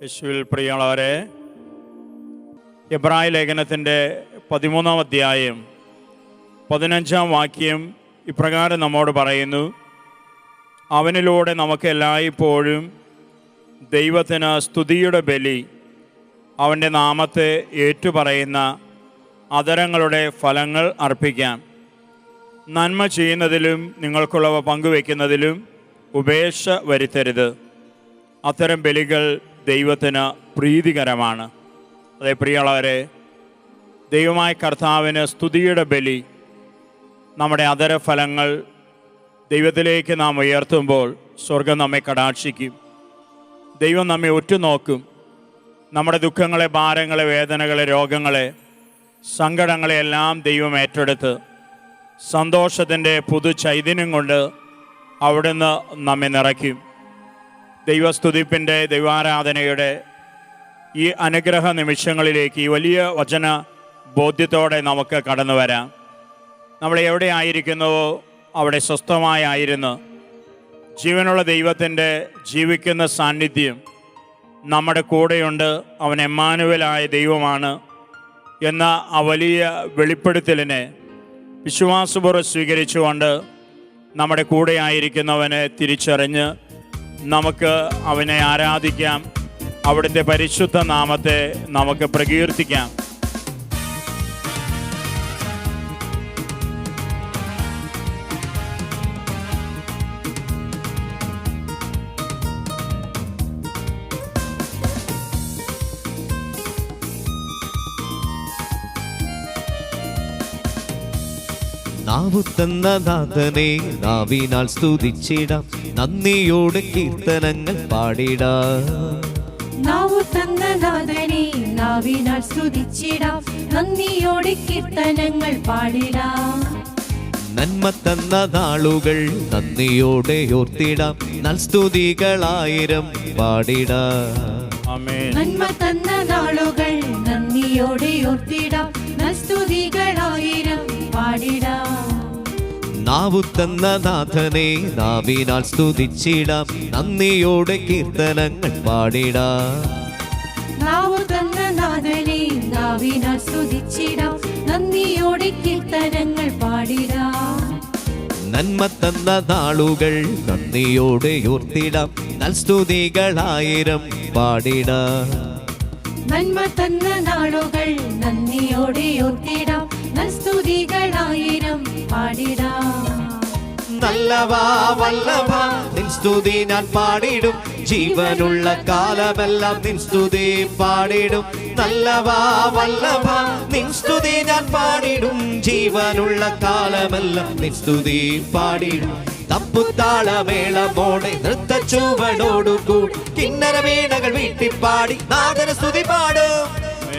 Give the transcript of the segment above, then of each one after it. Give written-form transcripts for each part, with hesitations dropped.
യേശുവിൽ പ്രിയമുള്ളവരെ, എബ്രായ ലേഖനത്തിൻ്റെ 13-ാം അധ്യായം 15-ാം വാക്യം ഇപ്രകാരം നമ്മോട് പറയുന്നു: അവനിലൂടെ നമുക്ക് എല്ലായ്പ്പോഴും ദൈവത്തിന് സ്തുതിയുടെ ബലി, അവൻ്റെ നാമത്തെ ഏറ്റുപറയുന്ന അധരങ്ങളുടെ ഫലങ്ങൾ അർപ്പിക്കാം. നന്മ ചെയ്യുന്നതിലും നിങ്ങൾക്കുള്ളവ പങ്കുവയ്ക്കുന്നതിലും ഉപേക്ഷ വരുത്തരുത്. അത്തരം ബലികൾ ദൈവത്തിന് പ്രീതികരമാണ്. അതേ പ്രിയമുള്ളവരെ, ദൈവമായ കർത്താവിന് സ്തുതിയുടെ ബലി, നമ്മുടെ അധരഫലങ്ങൾ ദൈവത്തിലേക്ക് നാം ഉയർത്തുമ്പോൾ സ്വർഗം നമ്മെ കടാക്ഷിക്കും. ദൈവം നമ്മെ ഉറ്റുനോക്കും. നമ്മുടെ ദുഃഖങ്ങളെ, ഭാരങ്ങളെ, വേദനകളെ, രോഗങ്ങളെ, സങ്കടങ്ങളെ എല്ലാം ദൈവം ഏറ്റെടുത്ത് സന്തോഷത്തിൻ്റെ പുതു ചൈതന്യം കൊണ്ട് അവിടുന്ന് നമ്മെ നിറയ്ക്കും. ദൈവസ്തുതിപ്പിൻ്റെ, ദൈവാരാധനയുടെ ഈ അനുഗ്രഹ നിമിഷങ്ങളിലേക്ക് ഈ വലിയ വചന ബോധ്യത്തോടെ നമുക്ക് കടന്നു വരാം. നമ്മൾ എവിടെ ആയിരിക്കുന്നുവോ അവിടെ സ്വസ്ഥമായിരുന്ന് ജീവനുള്ള ദൈവത്തിൻ്റെ ജീവിക്കുന്ന സാന്നിധ്യം നമ്മുടെ കൂടെയുണ്ട്, അവൻ എമ്മാനുവേലായ ദൈവമാണ് എന്ന ആ വലിയ വെളിപ്പെടുത്തലിനെ വിശ്വാസപൂർവ്വം സ്വീകരിച്ചുകൊണ്ട് നമ്മുടെ കൂടെ ആയിരിക്കുന്നവനെ തിരിച്ചറിഞ്ഞ് നമുക്ക് അവനെ ആരാധിക്കാം. അവിടുത്തെ പരിശുദ്ധ നാമത്തെ നമുക്ക് പ്രകീർത്തിക്കാം. നാവു തന്ന നാഥനെ നാവിനാൽ സ്തുതിച്ചിടാം, നന്ദിയോട് കീർത്തനങ്ങൾ പാടിടാം. നാവു തന്ന നാഥനെ നാവിനാൽ സ്തുതിച്ചിടാം, നന്ദിയോട് കീർത്തനങ്ങൾ പാടിടാം. നന്മ തന്ന നാളുകൾ നന്ദിയോടെ ഓർത്തിടാം, നൽസ്തുതികളായിരം പാടിടാം. നന്മ തന്ന നാളുകൾ നന്ദിയോടെ ഓർത്തിടാം, നൽസ്തുതികളായിരം പാടിടാം. നാവു തന്ന നാഥനെ നാവിനാൽ സ്തുതിച്ചിടാം, നന്ദിയോടെ കീർത്തനങ്ങൾ പാടിടാം. നാവു തന്ന നാഥനെ നാവിനാൽ സ്തുതിച്ചിടാം, നന്ദിയോടെ കീർത്തനങ്ങൾ പാടിടാം. നന്മ തന്ന നാളുകൾ നന്ദിയോടെ ഓർത്തിടാം, നൽസ്തുതികളായിരം പാടിടാം. നന്മ തന്ന നാളുകൾ നന്ദിയോടെ ഓർത്തിടാം, നൽസ്തുതികളായിരം പാടിടാം. നല്ലവാ വല്ലഭ നിൻ സ്തുതി ഞാൻ പാടിടും, ജീവനുള്ള കാലമെല്ലാം നിൻ സ്തുതി പാടിടും. നല്ലവാ വല്ലഭ നിൻ സ്തുതി ഞാൻ പാടിടും, ജീവനുള്ള കാലമെല്ലാം നിൻ സ്തുതി പാടിടും. തപ്പുത്താളമേളമോടെ നൃത്തച്ചുവടോടുകൂടി കിന്നര വീണകൾ വീട്ടിപ്പാടി നാഥന് സ്തുതി പാടും.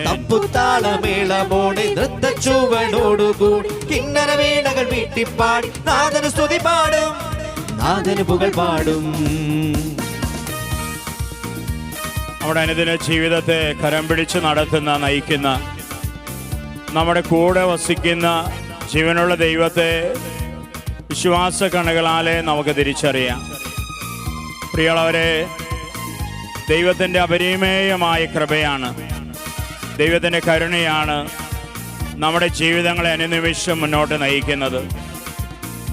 തപ്പുത്താളമേളമോടെ നൃത്തച്ചുവടോടുകൂടി കിന്നര വീണകൾ വീട്ടിപ്പാടി നാഥന് സ്തുതി പാടും, നാഥന് പുകൾ പാടും. നമ്മുടെ അനുദിന ജീവിതത്തെ കരം പിടിച്ച് നടത്തുന്ന, നയിക്കുന്ന, നമ്മുടെ കൂടെ വസിക്കുന്ന ജീവനുള്ള ദൈവത്തെ വിശ്വാസ കണ്ണുകളാലെ നമുക്ക് തിരിച്ചറിയാം. പ്രിയമുള്ളവരെ, ദൈവത്തിൻ്റെ അപരിമേയമായ കൃപയാണ്, ദൈവത്തിൻ്റെ കരുണയാണ് നമ്മുടെ ജീവിതങ്ങളെ അനുനിമിഷം മുന്നോട്ട് നയിക്കുന്നത്.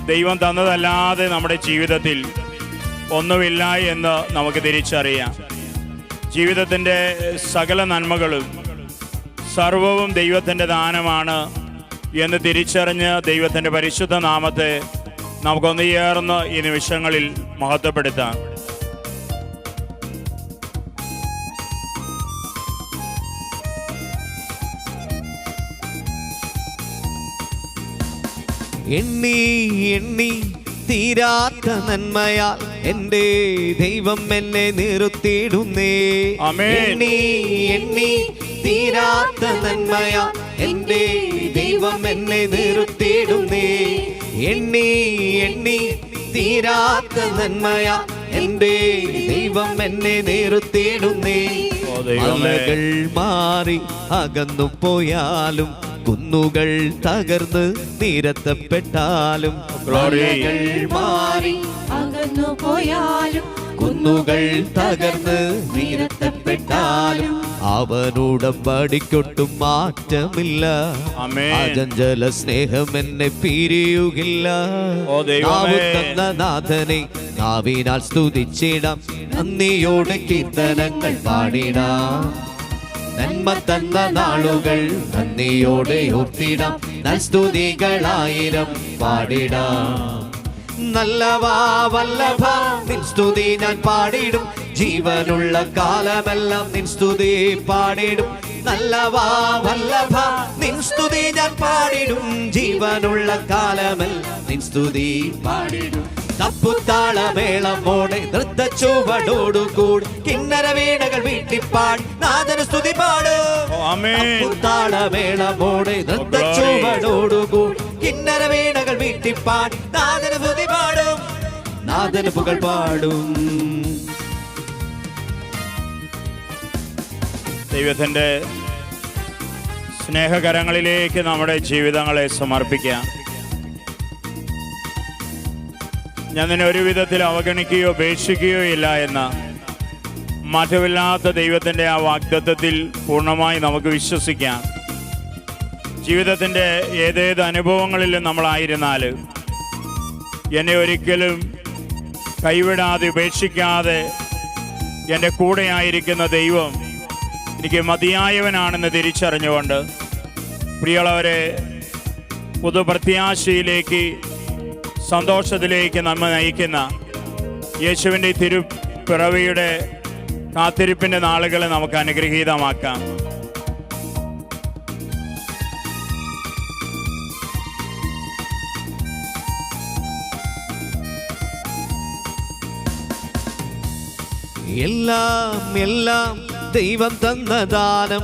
ദൈവം തന്നതല്ലാതെ നമ്മുടെ ജീവിതത്തിൽ ഒന്നുമില്ല എന്ന് നമുക്ക് തിരിച്ചറിയാം. ജീവിതത്തിൻ്റെ സകല നന്മകളും സർവവും ദൈവത്തിൻ്റെ ദാനമാണ് എന്ന് തിരിച്ചറിഞ്ഞ് ദൈവത്തിൻ്റെ പരിശുദ്ധ നാമത്തെ നമുക്കൊന്ന് ചേർന്ന് ഈ നിമിഷങ്ങളിൽ മഹത്വപ്പെടുത്താം. എണ്ണി എണ്ണി തീരാത്ത നന്മയാൽ എൻ്റെ ദൈവം എന്നെ നിർത്തിയിടുന്നേ. എണ്ണി എണ്ണി തീരാത്ത നന്മയാൽ എൻ്റെ ദൈവം എന്നെ നിർത്തിയിടുന്നേ. എണ്ണി എണ്ണി തീരാത്ത നന്മയാൽ എൻ്റെ ദൈവം എന്നെ നിർത്തിയിടുന്നേ. മലകൾ മാറി അകന്നു പോയാലും, കുന്നുകൾ തകർന്ന് നിരത്തപ്പെട്ടാലും, മലകൾ മാറി അകന്നു പോയാലും, കുന്നുകൾ തകർന്ന് നിരത്തപ്പെട്ടാലും, അവനുടമ്പടിക്കൊട്ടും മാറ്റമില്ല. ആമേൻ. അചഞ്ചല സ്നേഹം എന്നെ പിരിയുകില്ല. ഓ ദൈവമേ. നാവ് തന്ന നാഥനെ നാവിനാൽ സ്തുതിച്ചിടാം, നന്ദിയോടെ കീർത്തനങ്ങൾ പാടിടാം. നന്മ തന്ന നാളുകൾ നന്ദിയോടെ ഓർത്തിടാം, നൽസ്തുതികളായിരം പാടിടാം. നല്ലവാ വല്ലഭ നിൻ സ്തുതി ഞാൻ പാടിടും, ജീവനുള്ള കാലമെല്ലാം നിൻ സ്തുതി പാടിടും. നല്ലവാ വല്ലഭ നിൻ സ്തുതി ഞാൻ പാടിടും, ജീവനുള്ള കാലമെല്ലാം നിൻ സ്തുതി പാടിടും. തപ്പുത്താളമേളമോടെ നൃത്തച്ചുവടോടുകൂടി കിന്നര വീണകൾ വീട്ടിപ്പാടി നാഥന് സ്തുതി പാടും. തപ്പുത്താളമേളമോടെ നൃത്തച്ചുവടോടുകൂടി കിന്നര വീണകൾ വീട്ടിപ്പാടി നാഥന് സ്തുതി പാടും, നാഥന് പുകൾ പാടും. ദൈവത്തിൻ്റെ സ്നേഹകരങ്ങളിലേക്ക് നമ്മുടെ ജീവിതങ്ങളെ സമർപ്പിക്കാം. ഞാൻ നിന്നെ ഒരു വിധത്തിൽ അവഗണിക്കുകയോ ഉപേക്ഷിക്കുകയോ ഇല്ല എന്ന മാറ്റമില്ലാത്ത ദൈവത്തിൻ്റെ ആ വാഗ്ദത്തത്തിൽ പൂർണ്ണമായി നമുക്ക് വിശ്വസിക്കാം. ജീവിതത്തിൻ്റെ ഏതേത് അനുഭവങ്ങളിലും നമ്മളായിരുന്നാൽ എന്നെ ഒരിക്കലും കൈവിടാതെ ഉപേക്ഷിക്കാതെ എൻ്റെ കൂടെയായിരിക്കുന്ന ദൈവം എനിക്ക് മതിയായവനാണെന്ന് തിരിച്ചറിഞ്ഞുകൊണ്ട് പ്രിയമുള്ളവരെ പുതുപ്രത്യാശയിലേക്ക്, സന്തോഷത്തിലേക്ക് നമ്മെ നയിക്കുന്ന യേശുവിൻ്റെ തിരുപ്പിറവിയുടെ കാത്തിരിപ്പിൻ്റെ നാളുകളെ നമുക്ക് അനുഗ്രഹീതമാക്കാം. എല്ലാം എല്ലാം ദൈവം തന്ന ദാനം,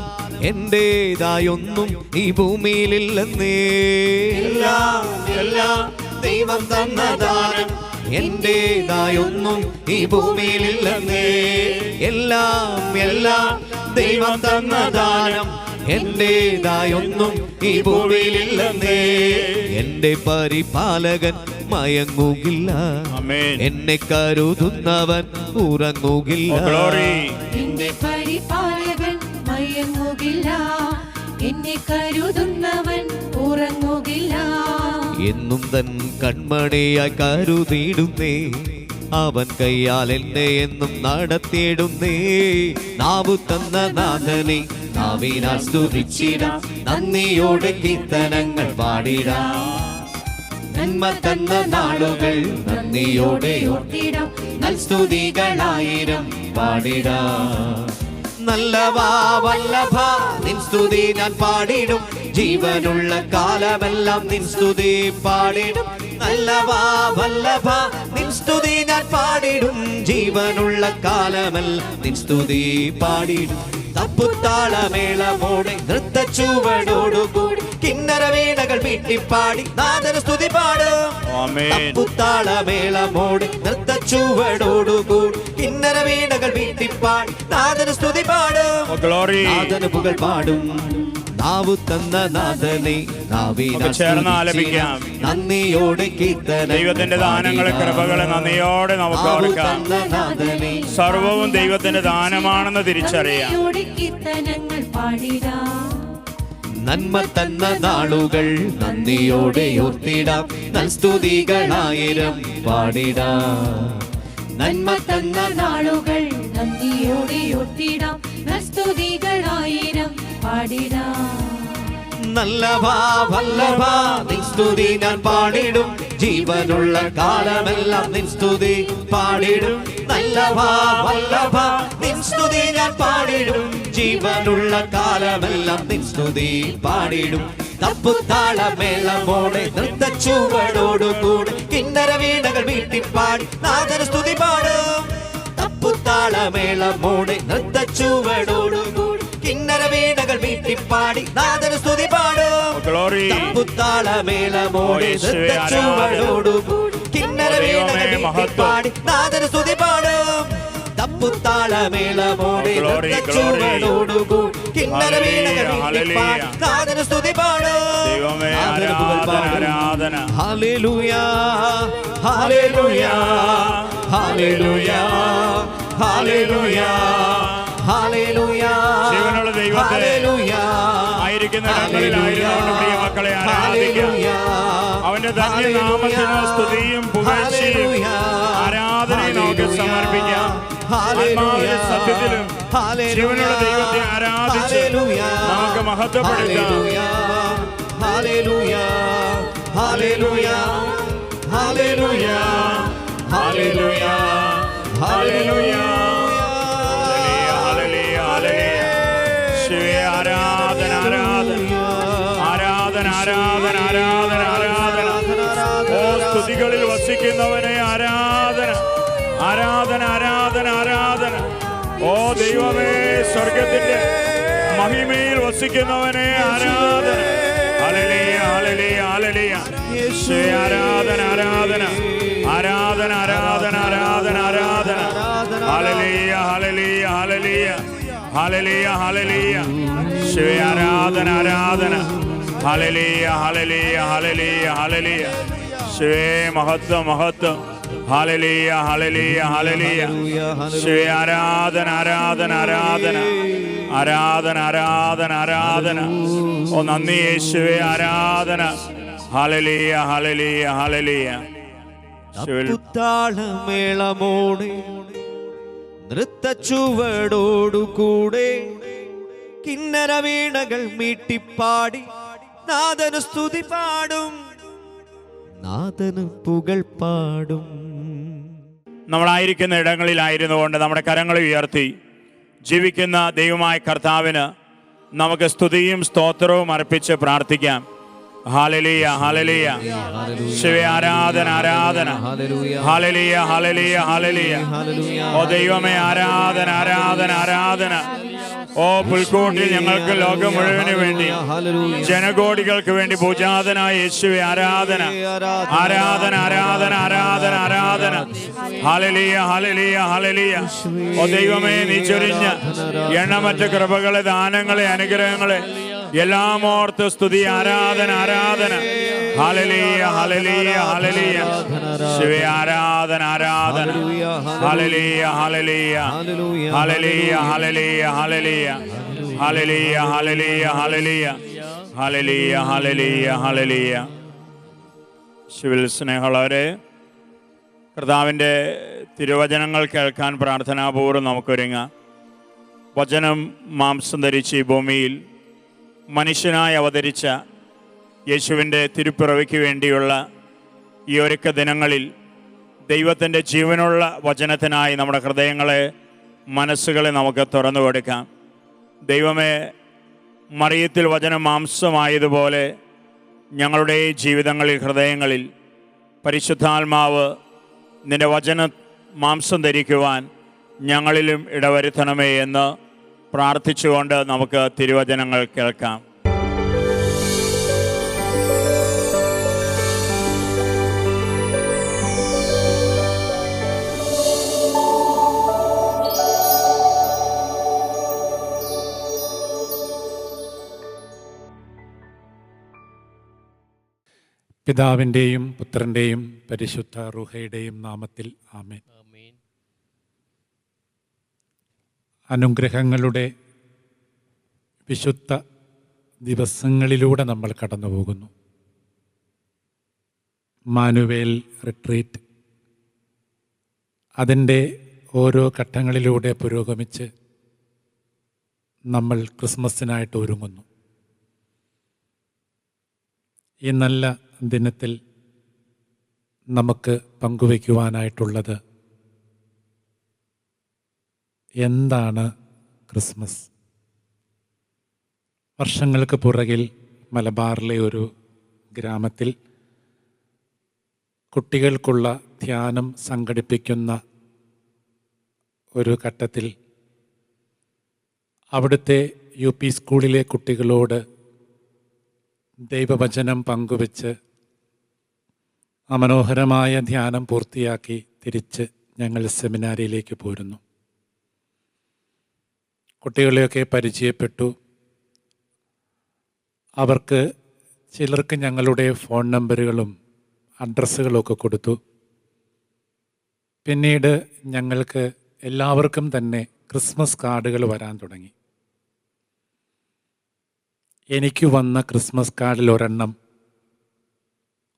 എന്റേതായൊന്നും ഈ ഭൂമിയിലില്ലെന്നേ. എല്ലാം എല്ലാം ദൈവം തന്ന ദാനം, എന്റേതായൊന്നും ഈ ഭൂമിയിലില്ലെന്നേ. എല്ലാം എല്ലാം ദൈവം തന്ന ദാനം, എന്റേതായൊന്നും ഈ ഭൂമിയിലില്ലെന്നേ. എന്റെ പരിപാലകൻ മയങ്ങുകില്ല, എന്നെ കരുതുന്നവൻ ഉറങ്ങുകില്ല. എന്റെ പരിപാലകൻ മയങ്ങുകില്ല, എന്നെ കരുതുന്നവൻ ഉറങ്ങുകില്ല. എന്നും തൻ കൺമണിയായി കരുതിയിടുന്നേ, അവൻ കയ്യാൽ എന്നെ എന്നും നടത്തിയിടുന്നേ. നാവു തന്ന നാഥനെ നാവിനാൽ സ്തുതിച്ചിടാം, നന്ദിയോടെ കീർത്തനങ്ങൾ പാടിടാം. നന്മ തന്ന നാളുകൾ നന്ദിയോടെ ഓർത്തിടാം, നൽസ്തുതികളായിരം പാടിടാം. നല്ലവാ വല്ലഭ നിൻ സ്തുതി ഞാൻ പാടിടും, ജീവനുള്ള കാലമെല്ലാം നിൻ സ്തുതി പാടിടും. നല്ലവാ വല്ലഭ നിൻ സ്തുതി ഞാൻ പാടിടും, ജീവനുള്ള കാലമെല്ലാം നിൻ സ്തുതി പാടിടും. തപ്പുത്താളമേളമോടെ നൃത്തച്ചുവടോടുകൂടി കിന്നര വീണകൾ വീട്ടിപ്പാടി നാഥന് സ്തുതി പാടും. തപ്പുത്താളമേളമോടെ നൃത്തച്ചുവടോടുകൂടി കിന്നര വീണകൾ വീട്ടിപ്പാടി നാഥന് സ്തുതി പാടും, നാഥന് പുകൾ പാടും. നാവു തന്ന നാഥനെ ചേർന്ന് ആലപിക്കാം. നന്ദിയോടെ കീർത്തനം, ദൈവത്തിന്റെ ദാനങ്ങളെ കൃപകളെ നന്ദിയോടെ നമുക്ക് ഓർക്കാം. സർവവും ദൈവത്തിന്റെ ദാനമാണെന്ന് തിരിച്ചറിയാം. കീർത്തനങ്ങൾ പാടിടാം. നന്മ തന്ന നാളുകൾ നന്ദിയോടെ ഓർത്തിടാം, നൽസ്തുതികളായിരം പാടിടാം. നന്മ തന്ന നാളുകൾ നന്ദിയോടെ ഓർത്തിടാം, നസ്തുതികളായിരം പാടിടാം. നല്ലവാ വല്ലഭ നിൻ സ്തുതി ഞാൻ പാടിടും, ജീവനുള്ള കാലമെല്ലാം നിൻ സ്തുതി പാടിടും. നല്ലവാ വല്ലഭ നിൻ സ്തുതി ഞാൻ പാടിടും, ജീവനുള്ള കാലമെല്ലാം നിൻ സ്തുതി പാടിടും. തപ്പുത്താളമേളമോടെ നൃത്തച്ചുവടോടുകൂടി കിന്നര വീണകൾ വീട്ടിപ്പാടി നാഥന് സ്തുതി പാടും. തപ്പുത്താളമേളമോടെ നൃത്തച്ചുവടോടുകൂടി കിന്നര വീണകൾ വീട്ടിപ്പാടി നാഥന് സ്തുതി പാടും. തപ്പുത്താളമേളമോടെ നൃത്തച്ചുവടോടുകൂടി കിന്നര വീണകൾ വീട്ടിപ്പാടി നാഥന് സ്തുതി പാടും. തപ്പുത്താളമേളമോടെ നൃത്തച്ചുവടോടുകൂടി കിന്നര വീണകൾ വീട്ടിപ്പാടി നാഥന് സ്തുതി പാടും. Hallelujah hallelujah hallelujah hallelujah hallelujah. ദൈവത്തെ ഹല്ലേലൂയ, ആയിരിക്കുന്ന ഇടങ്ങളിലായിരുന്നുകൊണ്ട് പ്രിയ മക്കളെ ആരാധിക്കാം. അവന്റെ ധന്യനാമത്തിന് സ്തുതിയും പുകഴ്ചയും ആരാധനയും നമുക്ക് സമർപ്പിക്കാം. ആത്മാവിലും സത്യത്തിലും ജീവനുള്ള ദൈവത്തെ ആരാധിച്ച് നമുക്ക് മഹത്വപ്പെടുത്താം. Hallelujah, hallelujah, hallelujah, hallelujah, hallelujah, hallelujah, hallelujah. ശിവേ ആരാധന, ആരാധന, ആരാധന, ആരാധന, ആരാധന, ആരാധന. ഓ സ്തുതികളിൽ വസിക്കുന്നവനെ ആരാധന, ആരാധന, ആരാധന, ആരാധന. ഓ ദൈവമേ, സ്വർഗത്തിന്റെ മഹിമയിൽ വസിക്കുന്നവനെ ആരാധന. Hallelujah, hallelujah, hallelujah. ശിവേ ആരാധന, ആരാധന, ആരാധന, ആരാധന, ആരാധന, ആരാധന. Hallelujah, hallelujah, hallelujah, hallelujah, hallelujah. ശിവേ ആരാധന, ആരാധന. Hallelujah, hallelujah, hallelujah, hallelujah. ശിവേ മഹത്വം, മഹത്വം. Hallelujah, hallelujah, hallelujah. ശിവേ ആരാധന, ആരാധന, ആരാധന, ആരാധന, ആരാധന, ആരാധന. ഓ നന്ദി യേശുവേ, ആരാധന. Hallelujah, hallelujah, hallelujah. താളമേളമോടെ നൃത്തച്ചുവടോടുകൂടെ കിന്നര വീണകൾ മീട്ടിപ്പാടി നാദന് സ്തുതി പാടും, നാദന് പുകൾ പാടും. നമ്മളായിരിക്കുന്ന ഇടങ്ങളിലായിരുന്നു കൊണ്ട് നമ്മുടെ കരങ്ങൾ ഉയർത്തി ജീവിക്കുന്ന ദൈവമായ കർത്താവിന് നമുക്ക് സ്തുതിയും സ്തോത്രവും അർപ്പിച്ച് പ്രാർത്ഥിക്കാം. Hallelujah, hallelujah. ശിവേ ആരാധന, ആരാധന. Hallelujah, hallelujah, hallelujah. ഓ ദൈവമേ, ആരാധന, ആരാധന, ആരാധന. ഓ പുൽക്കൂട്ടിൽ ഞങ്ങൾക്ക് ലോകം മുഴുവന് വേണ്ടി, ജനകോടികൾക്ക് വേണ്ടി പൂജാതനായ യേശുവേ ആരാധന, ആരാധന, ആരാധന, ആരാധന, ആരാധന. Hallelujah, hallelujah, hallelujah. ഓ ദൈവമേ, നീ ചൊരിഞ്ഞ എണ്ണമറ്റ കൃപകളെ, ദാനങ്ങളെ, അനുഗ്രഹങ്ങളെ എല്ലാം ഓർത്ത് സ്തുതി, ആരാധന, ആരാധന. Hallelujah, hallelujah, hallelujah. ശിവേ ആരാധന, ആരാധന. Hallelujah, hallelujah, hallelujah, hallelujah, hallelujah, hallelujah, hallelujah, hallelujah, hallelujah, hallelujah, hallelujah. ശിവൽ സ്നേഹമുള്ളവരെ, കർത്താവിൻ്റെ തിരുവചനങ്ങൾ കേൾക്കാൻ പ്രാർത്ഥനാപൂർവ്വം നമുക്കൊരുങ്ങാം. വചനം മാംസം ധരിച്ച് ഈ ഭൂമിയിൽ മനുഷ്യനായി അവതരിച്ച യേശുവിൻ്റെ തിരുപ്പിറവിക്ക് വേണ്ടിയുള്ള ഈ ഒരുക്ക ദിനങ്ങളിൽ ദൈവത്തിൻ്റെ ജീവനുള്ള വചനത്തിനായി നമ്മുടെ ഹൃദയങ്ങളെ, മനസ്സുകളെ നമുക്ക് തുറന്നു കൊടുക്കാം. ദൈവമേ, മറിയത്തിൽ വചനം മാംസമായതുപോലെ ഞങ്ങളുടെ ജീവിതങ്ങളിൽ, ഹൃദയങ്ങളിൽ പരിശുദ്ധാത്മാവ് നിൻ്റെ വചനം മാംസം ധരിക്കുവാൻ ഞങ്ങളിലും ഇടവരുത്തണമേ എന്ന് പ്രാർത്ഥിച്ചുകൊണ്ട് നമുക്ക് തിരുവചനങ്ങൾ കേൾക്കാം. പിതാവിൻ്റെയും പുത്രൻ്റെയും പരിശുദ്ധ റൂഹയുടെയും നാമത്തിൽ ആമേൻ. അനുഗ്രഹങ്ങളുടെ വിശുദ്ധ ദിവസങ്ങളിലൂടെ നമ്മൾ കടന്നു പോകുന്നു. മാനുവേൽ റിട്രീറ്റ് അതിൻ്റെ ഓരോ ഘട്ടങ്ങളിലൂടെ പുരോഗമിച്ച് നമ്മൾ ക്രിസ്മസിനായിട്ട് ഒരുങ്ങുന്നു. ഈ നല്ല ദിനത്തിൽ നമുക്ക് പങ്കുവയ്ക്കുവാനായിട്ടുള്ളത് എന്താണ് ക്രിസ്മസ്? വർഷങ്ങൾക്ക് പുറകിൽ മലബാറിലെ ഒരു ഗ്രാമത്തിൽ കുട്ടികൾക്കുള്ള ധ്യാനം സംഘടിപ്പിക്കുന്ന ഒരു ഘട്ടത്തിൽ അവിടുത്തെ UP സ്കൂളിലെ കുട്ടികളോട് ദൈവവചനം പങ്കുവെച്ച് മനോഹരമായ ധ്യാനം പൂർത്തിയാക്കി തിരിച്ച് ഞങ്ങൾ സെമിനാരിയിലേക്ക് പോരുന്നു. കുട്ടികളെയൊക്കെ പരിചയപ്പെട്ടു. അവർക്ക് ചിലർക്ക് ഞങ്ങളുടെ ഫോൺ നമ്പറുകളും അഡ്രസ്സുകളൊക്കെ കൊടുത്തു. പിന്നീട് ഞങ്ങൾക്ക് എല്ലാവർക്കും തന്നെ ക്രിസ്മസ് കാർഡുകൾ വരാൻ തുടങ്ങി. എനിക്ക് വന്ന ക്രിസ്മസ് കാർഡിൽ ഒരെണ്ണം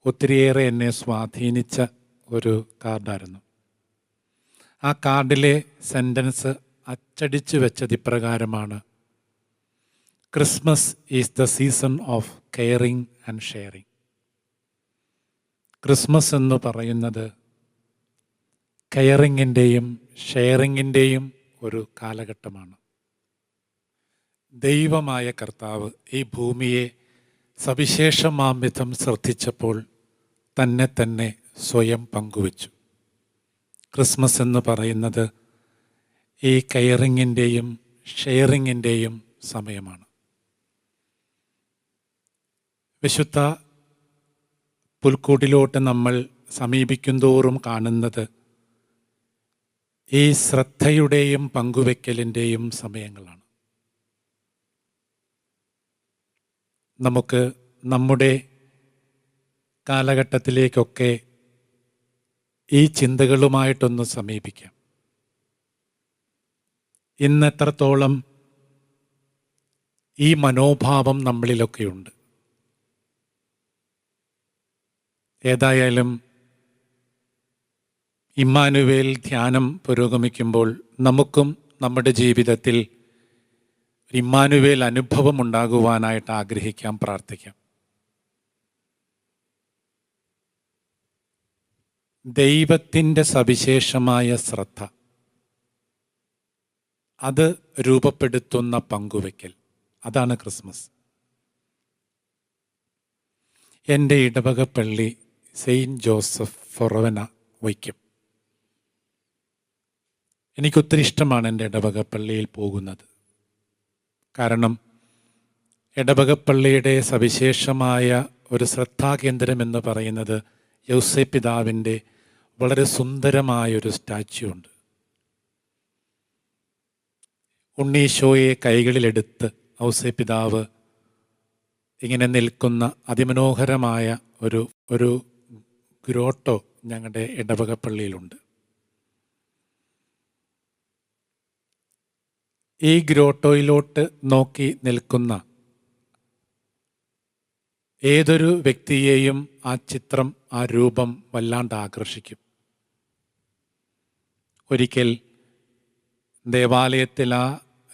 ഒത്തിരിയേറെ എന്നെ സ്വാധീനിച്ച ഒരു കാർഡായിരുന്നു. ആ കാർഡിലെ സെൻറ്റൻസ് അച്ചടിച്ചു വെച്ചത് ഇപ്രകാരമാണ്: Christmas is the season of caring and sharing. Christmas എന്ന് പറയുന്നത് കെയറിങ്ങിൻ്റെയും ഷെയറിങ്ങിൻ്റെയും ഒരു കാലഘട്ടമാണ്. ദൈവമായ കർത്താവ് ഈ ഭൂമിയെ സവിശേഷമാം വിധം ശ്രദ്ധിച്ചപ്പോൾ തന്നെ സ്വയം പങ്കുവച്ചു. ക്രിസ്മസ് എന്ന് പറയുന്നത് ഈ കെയറിങ്ങിൻ്റെയും ഷെയറിങ്ങിൻ്റെയും സമയമാണ്. വിശുദ്ധ പുൽക്കൂടിലോട്ട് നമ്മൾ സമീപിക്കുന്തോറും കാണുന്നത് ഈ ശ്രദ്ധയുടെയും പങ്കുവെക്കലിൻ്റെയും സമയങ്ങളാണ്. നമുക്ക് നമ്മുടെ കാലഘട്ടത്തിലേക്കൊക്കെ ഈ ചിന്തകളുമായിട്ടൊന്ന് സമീപിക്കാം. ഇന്ന് എത്രത്തോളം ഈ മനോഭാവം നമ്മളിലൊക്കെയുണ്ട്? ഏതായാലും ഇമ്മാനുവേൽ ധ്യാനം പുരോഗമിക്കുമ്പോൾ നമുക്കും നമ്മുടെ ജീവിതത്തിൽ ഇമ്മാനുവേൽ അനുഭവം ഉണ്ടാകുവാനായിട്ട് ആഗ്രഹിക്കാം, പ്രാർത്ഥിക്കാം. ദൈവത്തിൻ്റെ സവിശേഷമായ ശ്രദ്ധ, അത് രൂപപ്പെടുത്തുന്ന പങ്കുവെക്കൽ, അതാണ് ക്രിസ്മസ്. എൻ്റെ ഇടവക പള്ളി സെയിൻറ്റ് ജോസഫ് ഫൊറോന വൈക്കം. എനിക്കൊത്തിരി ഇഷ്ടമാണ് എൻ്റെ ഇടവക പള്ളിയിൽ പോകുന്നത്. കാരണം ഇടവകപ്പള്ളിയുടെ സവിശേഷമായ ഒരു ശ്രദ്ധാകേന്ദ്രം എന്ന് പറയുന്നത് യൗസേപ്പ് പിതാവിൻ്റെ വളരെ സുന്ദരമായൊരു സ്റ്റാച്യു ഉണ്ട്. ഉണ്ണീശോയെ കൈകളിലെടുത്ത് ഔസേപ്പ് പിതാവ് ഇങ്ങനെ നിൽക്കുന്ന അതിമനോഹരമായ ഒരു ഗ്രോട്ടോ ഞങ്ങളുടെ ഇടവകപ്പള്ളിയിലുണ്ട്. ഈ ഗ്രോട്ടോയിലോട്ട് നോക്കി നിൽക്കുന്ന ഏതൊരു വ്യക്തിയെയും ആ ചിത്രം, ആ രൂപം വല്ലാണ്ട് ആകർഷിക്കും. ഒരിക്കൽ ദേവാലയത്തിൽ ആ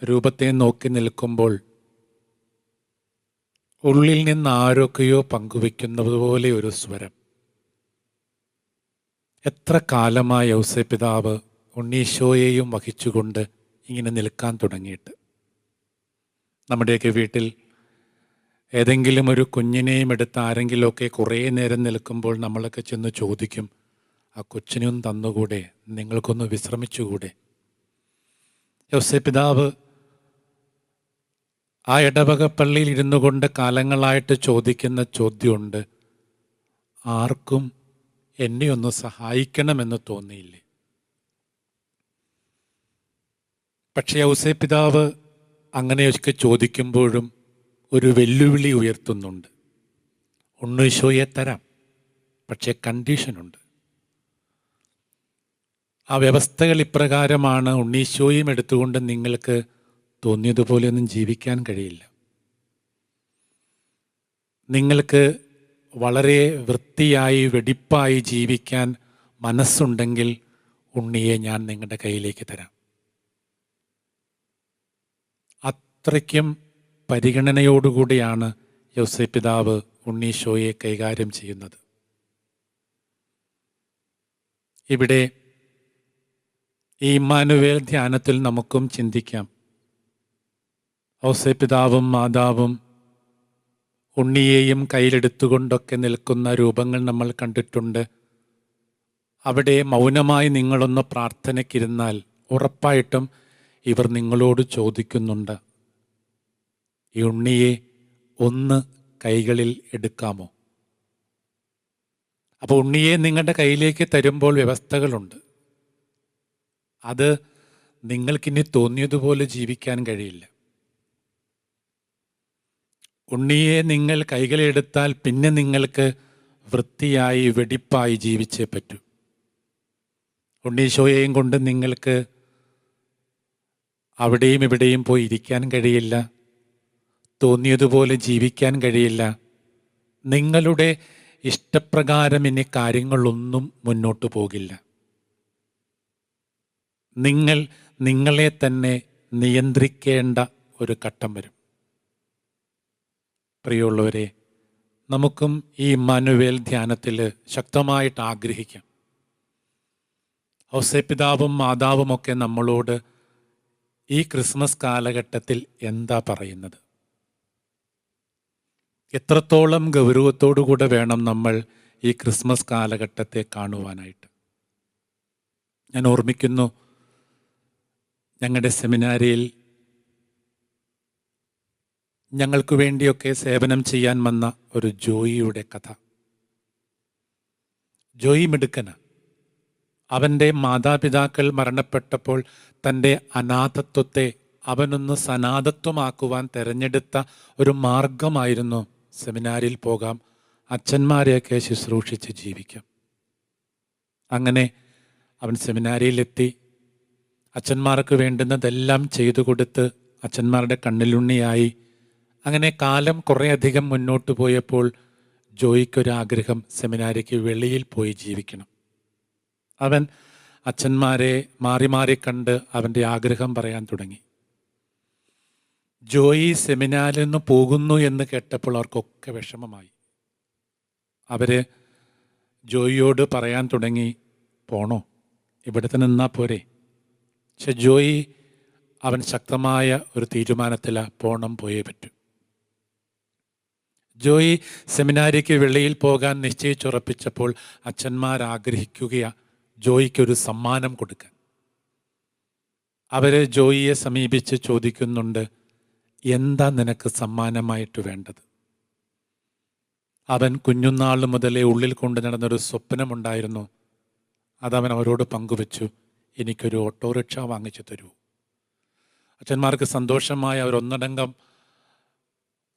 രൂപത്തെ നോക്കി നിൽക്കുമ്പോൾ ഉള്ളിൽ നിന്ന് ആരൊക്കെയോ പങ്കുവെക്കുന്നത് പോലെ ഒരു സ്വരം. എത്ര കാലമായി ഔസേപ്പ് പിതാവ് ഉണ്ണീശോയെയും വഹിച്ചുകൊണ്ട് ഇങ്ങനെ നിൽക്കാൻ തുടങ്ങിയിട്ട്. നമ്മുടെയൊക്കെ വീട്ടിൽ ഏതെങ്കിലും ഒരു കുഞ്ഞിനെയും എടുത്ത് ആരെങ്കിലുമൊക്കെ കുറേ നേരം നിൽക്കുമ്പോൾ നമ്മളൊക്കെ ചെന്ന് ചോദിക്കും, ആ കൊച്ചിനും തന്നുകൂടെ, നിങ്ങൾക്കൊന്ന് വിശ്രമിച്ചുകൂടെ? ഔസേപ്പ് പിതാവ് ആ ഇടവകപ്പള്ളിയിൽ ഇരുന്നു കൊണ്ട് കാലങ്ങളായിട്ട് ചോദിക്കുന്ന ചോദ്യമുണ്ട്: ആർക്കും എന്നെ ഒന്ന് സഹായിക്കണമെന്ന് തോന്നിയില്ലേ? പക്ഷേ ഔസേപ്പ് പിതാവ് അങ്ങനെയൊക്കെ ചോദിക്കുമ്പോഴും ഒരു വെല്ലുവിളി ഉയർത്തുന്നുണ്ട്. ഉണ്ണീശോയെ തരാം, പക്ഷേ കണ്ടീഷനുണ്ട്. ആ വ്യവസ്ഥകൾ ഇപ്രകാരമാണ്: ഉണ്ണീശോയും എടുത്തുകൊണ്ട് നിങ്ങൾക്ക് തോന്നിയതുപോലെയൊന്നും ജീവിക്കാൻ കഴിയില്ല. നിങ്ങൾക്ക് വളരെ വൃത്തിയായി വെടിപ്പായി ജീവിക്കാൻ മനസ്സുണ്ടെങ്കിൽ ഉണ്ണിയെ ഞാൻ നിങ്ങളുടെ കയ്യിലേക്ക് തരാം. അത്രയ്ക്കും പരിഗണനയോടുകൂടിയാണ് യോസേപ്പ് പിതാവ് ഉണ്ണീശോയെ കൈകാര്യം ചെയ്യുന്നത്. ഇവിടെ ഈ ഇമ്മാനുവേൽ ധ്യാനത്തിൽ നമുക്കും ചിന്തിക്കാം. യോസേപ്പ് പിതാവും മാതാവും ഉണ്ണിയെയും കയ്യിലെടുത്തുകൊണ്ടൊക്കെ നിൽക്കുന്ന രൂപങ്ങൾ നമ്മൾ കണ്ടിട്ടുണ്ട്. അവിടെ മൗനമായി നിങ്ങളൊന്ന് പ്രാർത്ഥനയ്ക്കിരുന്നാൽ ഉറപ്പായിട്ടും ഇവർ നിങ്ങളോട് ചോദിക്കുന്നുണ്ട്, ഈ ഉണ്ണിയെ ഒന്ന് കൈകളിൽ എടുക്കാമോ? അപ്പോൾ ഉണ്ണിയെ നിങ്ങളുടെ കയ്യിലേക്ക് തരുമ്പോൾ വ്യവസ്ഥകളുണ്ട്. അത് നിങ്ങൾക്കിനി തോന്നിയതുപോലെ ജീവിക്കാൻ കഴിയില്ല. ഉണ്ണിയെ നിങ്ങൾ കൈകളിലെടുത്താൽ പിന്നെ നിങ്ങൾക്ക് വൃത്തിയായി വെടിപ്പായി ജീവിച്ചേ പറ്റൂ. ഉണ്ണീശോയെയും കൊണ്ട് നിങ്ങൾക്ക് അവിടെയും ഇവിടെയും പോയി ഇരിക്കാൻ കഴിയില്ല. തോന്നിയതുപോലെ ജീവിക്കാൻ കഴിയില്ല. നിങ്ങളുടെ ഇഷ്ടപ്രകാരം ഇനി കാര്യങ്ങളൊന്നും മുന്നോട്ട് പോകില്ല. നിങ്ങൾ നിങ്ങളെ തന്നെ നിയന്ത്രിക്കേണ്ട ഒരു ഘട്ടം വരും. പ്രിയമുള്ളവരെ, നമുക്കും ഈ ഇമ്മാനുവേൽ ധ്യാനത്തിൽ ശക്തമായിട്ട് ആഗ്രഹിക്കാം. ഔസേപ്പിതാവും മാതാവുമൊക്കെ നമ്മളോട് ഈ ക്രിസ്മസ് കാലഘട്ടത്തിൽ എന്താ പറയുന്നത്? എത്രത്തോളം ഗൗരവത്തോടുകൂടെ വേണം നമ്മൾ ഈ ക്രിസ്മസ് കാലഘട്ടത്തെ കാണുവാനായിട്ട്? ഞാൻ ഓർമ്മിക്കുന്നു, ഞങ്ങളുടെ സെമിനാരിയിൽ ഞങ്ങൾക്ക് വേണ്ടിയൊക്കെ സേവനം ചെയ്യാൻ വന്ന ഒരു ജോയിയുടെ കഥ. ജോയി മിടുക്കന. അവൻ്റെ മാതാപിതാക്കൾ മരണപ്പെട്ടപ്പോൾ തൻ്റെ അനാഥത്വത്തെ അവനൊന്ന് സനാഥത്വമാക്കുവാൻ തിരഞ്ഞെടുത്ത ഒരു മാർഗമായിരുന്നു സെമിനാരിയിൽ പോകാം, അച്ഛന്മാരെയൊക്കെ ശുശ്രൂഷിച്ച് ജീവിക്കാം. അങ്ങനെ അവൻ സെമിനാരിയിലെത്തി. അച്ഛന്മാർക്ക് വേണ്ടുന്നതെല്ലാം ചെയ്തു കൊടുത്ത് അച്ഛന്മാരുടെ കണ്ണിലുണ്ണിയായി. അങ്ങനെ കാലം കുറേയധികം മുന്നോട്ട് പോയപ്പോൾ ജോയിക്കൊരാഗ്രഹം സെമിനാരിക്ക് വെളിയിൽ പോയി ജീവിക്കണം. അവൻ അച്ഛന്മാരെ മാറി മാറി കണ്ട് അവൻ്റെ ആഗ്രഹം പറയാൻ തുടങ്ങി. ജോയി സെമിനാരിൽ നിന്ന് പോകുന്നു എന്ന് കേട്ടപ്പോൾ അവർക്കൊക്കെ വിഷമമായി. അവർ ജോയിയോട് പറയാൻ തുടങ്ങി, പോണോ, ഇവിടുത്തെ നിന്നാൽ പോരെ? പക്ഷെ ജോയി അവൻ ശക്തമായ ഒരു തീരുമാനത്തിലാണ്, പോണം, പോയേ പറ്റൂ. ജോയി സെമിനാരിക്ക് വെളിയിൽ പോകാൻ നിശ്ചയിച്ചുറപ്പിച്ചപ്പോൾ അച്ഛന്മാരാഗ്രഹിക്കുകയാണ് ജോയിക്കൊരു സമ്മാനം കൊടുക്കാൻ. അവർ ജോയിയെ സമീപിച്ച് ചോദിക്കുന്നുണ്ട്, എന്താ നിനക്ക് സമ്മാനമായിട്ട് വേണ്ടത്? അവൻ കുഞ്ഞുനാൾ മുതലേ ഉള്ളിൽ കൊണ്ടു നടന്നൊരു സ്വപ്നമുണ്ടായിരുന്നു. അതവൻ അവരോട് പങ്കുവെച്ചു, എനിക്കൊരു ഓട്ടോറിക്ഷ വാങ്ങിച്ചു തരൂ. അച്ഛന്മാർക്ക് സന്തോഷമായ അവരൊന്നടങ്കം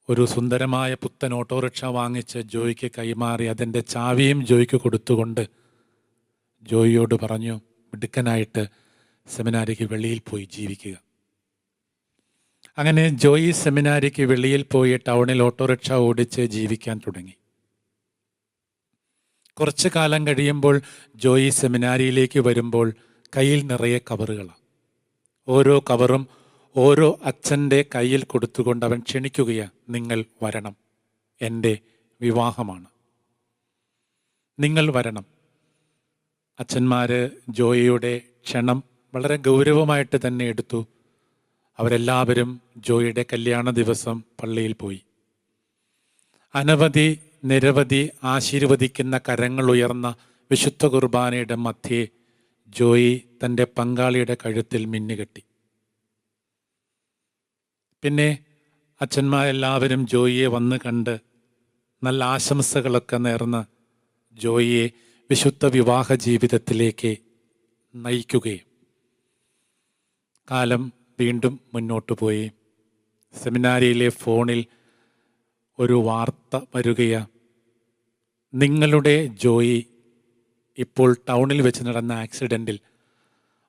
ഒരു സുന്ദരമായ പുത്തൻ ഓട്ടോറിക്ഷ വാങ്ങിച്ച് ജോയിക്ക് കൈമാറി അതിൻ്റെ ചാവിയും ജോയിക്ക് കൊടുത്തുകൊണ്ട് ജോയിയോട് പറഞ്ഞു, മിടുക്കനായിട്ട് സെമിനാരിക്ക് വെളിയിൽ പോയി ജീവിക്കുക. അങ്ങനെ ജോയി സെമിനാരിക്ക് വെളിയിൽ പോയി ടൗണിൽ ഓട്ടോറിക്ഷ ഓടിച്ച് ജീവിക്കാൻ തുടങ്ങി. കുറച്ചു കാലം കഴിയുമ്പോൾ ജോയി സെമിനാരിയിലേക്ക് വരുമ്പോൾ കയ്യിൽ നിറയെ കവറുകളാണ്. ഓരോ കവറും ഓരോ അച്ഛൻ്റെ കയ്യിൽ കൊടുത്തുകൊണ്ട് അവൻ ക്ഷണിക്കുകയാണ്, നിങ്ങൾ വരണം, എൻ്റെ വിവാഹമാണ്, നിങ്ങൾ വരണം. അച്ഛന്മാർ ജോയിയുടെ ക്ഷണം വളരെ ഗൗരവമായിട്ട് തന്നെ എടുത്തു. അവരെല്ലാവരും ജോയിയുടെ കല്യാണ ദിവസം പള്ളിയിൽ പോയി. നിരവധി ആശീർവദിക്കുന്ന കരങ്ങൾ ഉയർന്ന വിശുദ്ധ കുർബാനയുടെ മധ്യേ ജോയി തൻ്റെ പങ്കാളിയുടെ കഴുത്തിൽ മിന്നുകെട്ടി. പിന്നെ അച്ഛന്മാരെല്ലാവരും ജോയിയെ വന്ന് കണ്ട് നല്ല ആശംസകളൊക്കെ നേർന്ന് ജോയിയെ വിശുദ്ധ വിവാഹ ജീവിതത്തിലേക്ക് നയിക്കുകയും കാലം വീണ്ടും മുന്നോട്ട് പോയി. സെമിനാരിയിലെ ഫോണിൽ ഒരു വാർത്ത വരികയാണ്, നിങ്ങളുടെ ജോയി ഇപ്പോൾ ടൗണിൽ വെച്ച് നടന്ന ആക്സിഡൻറ്റിൽ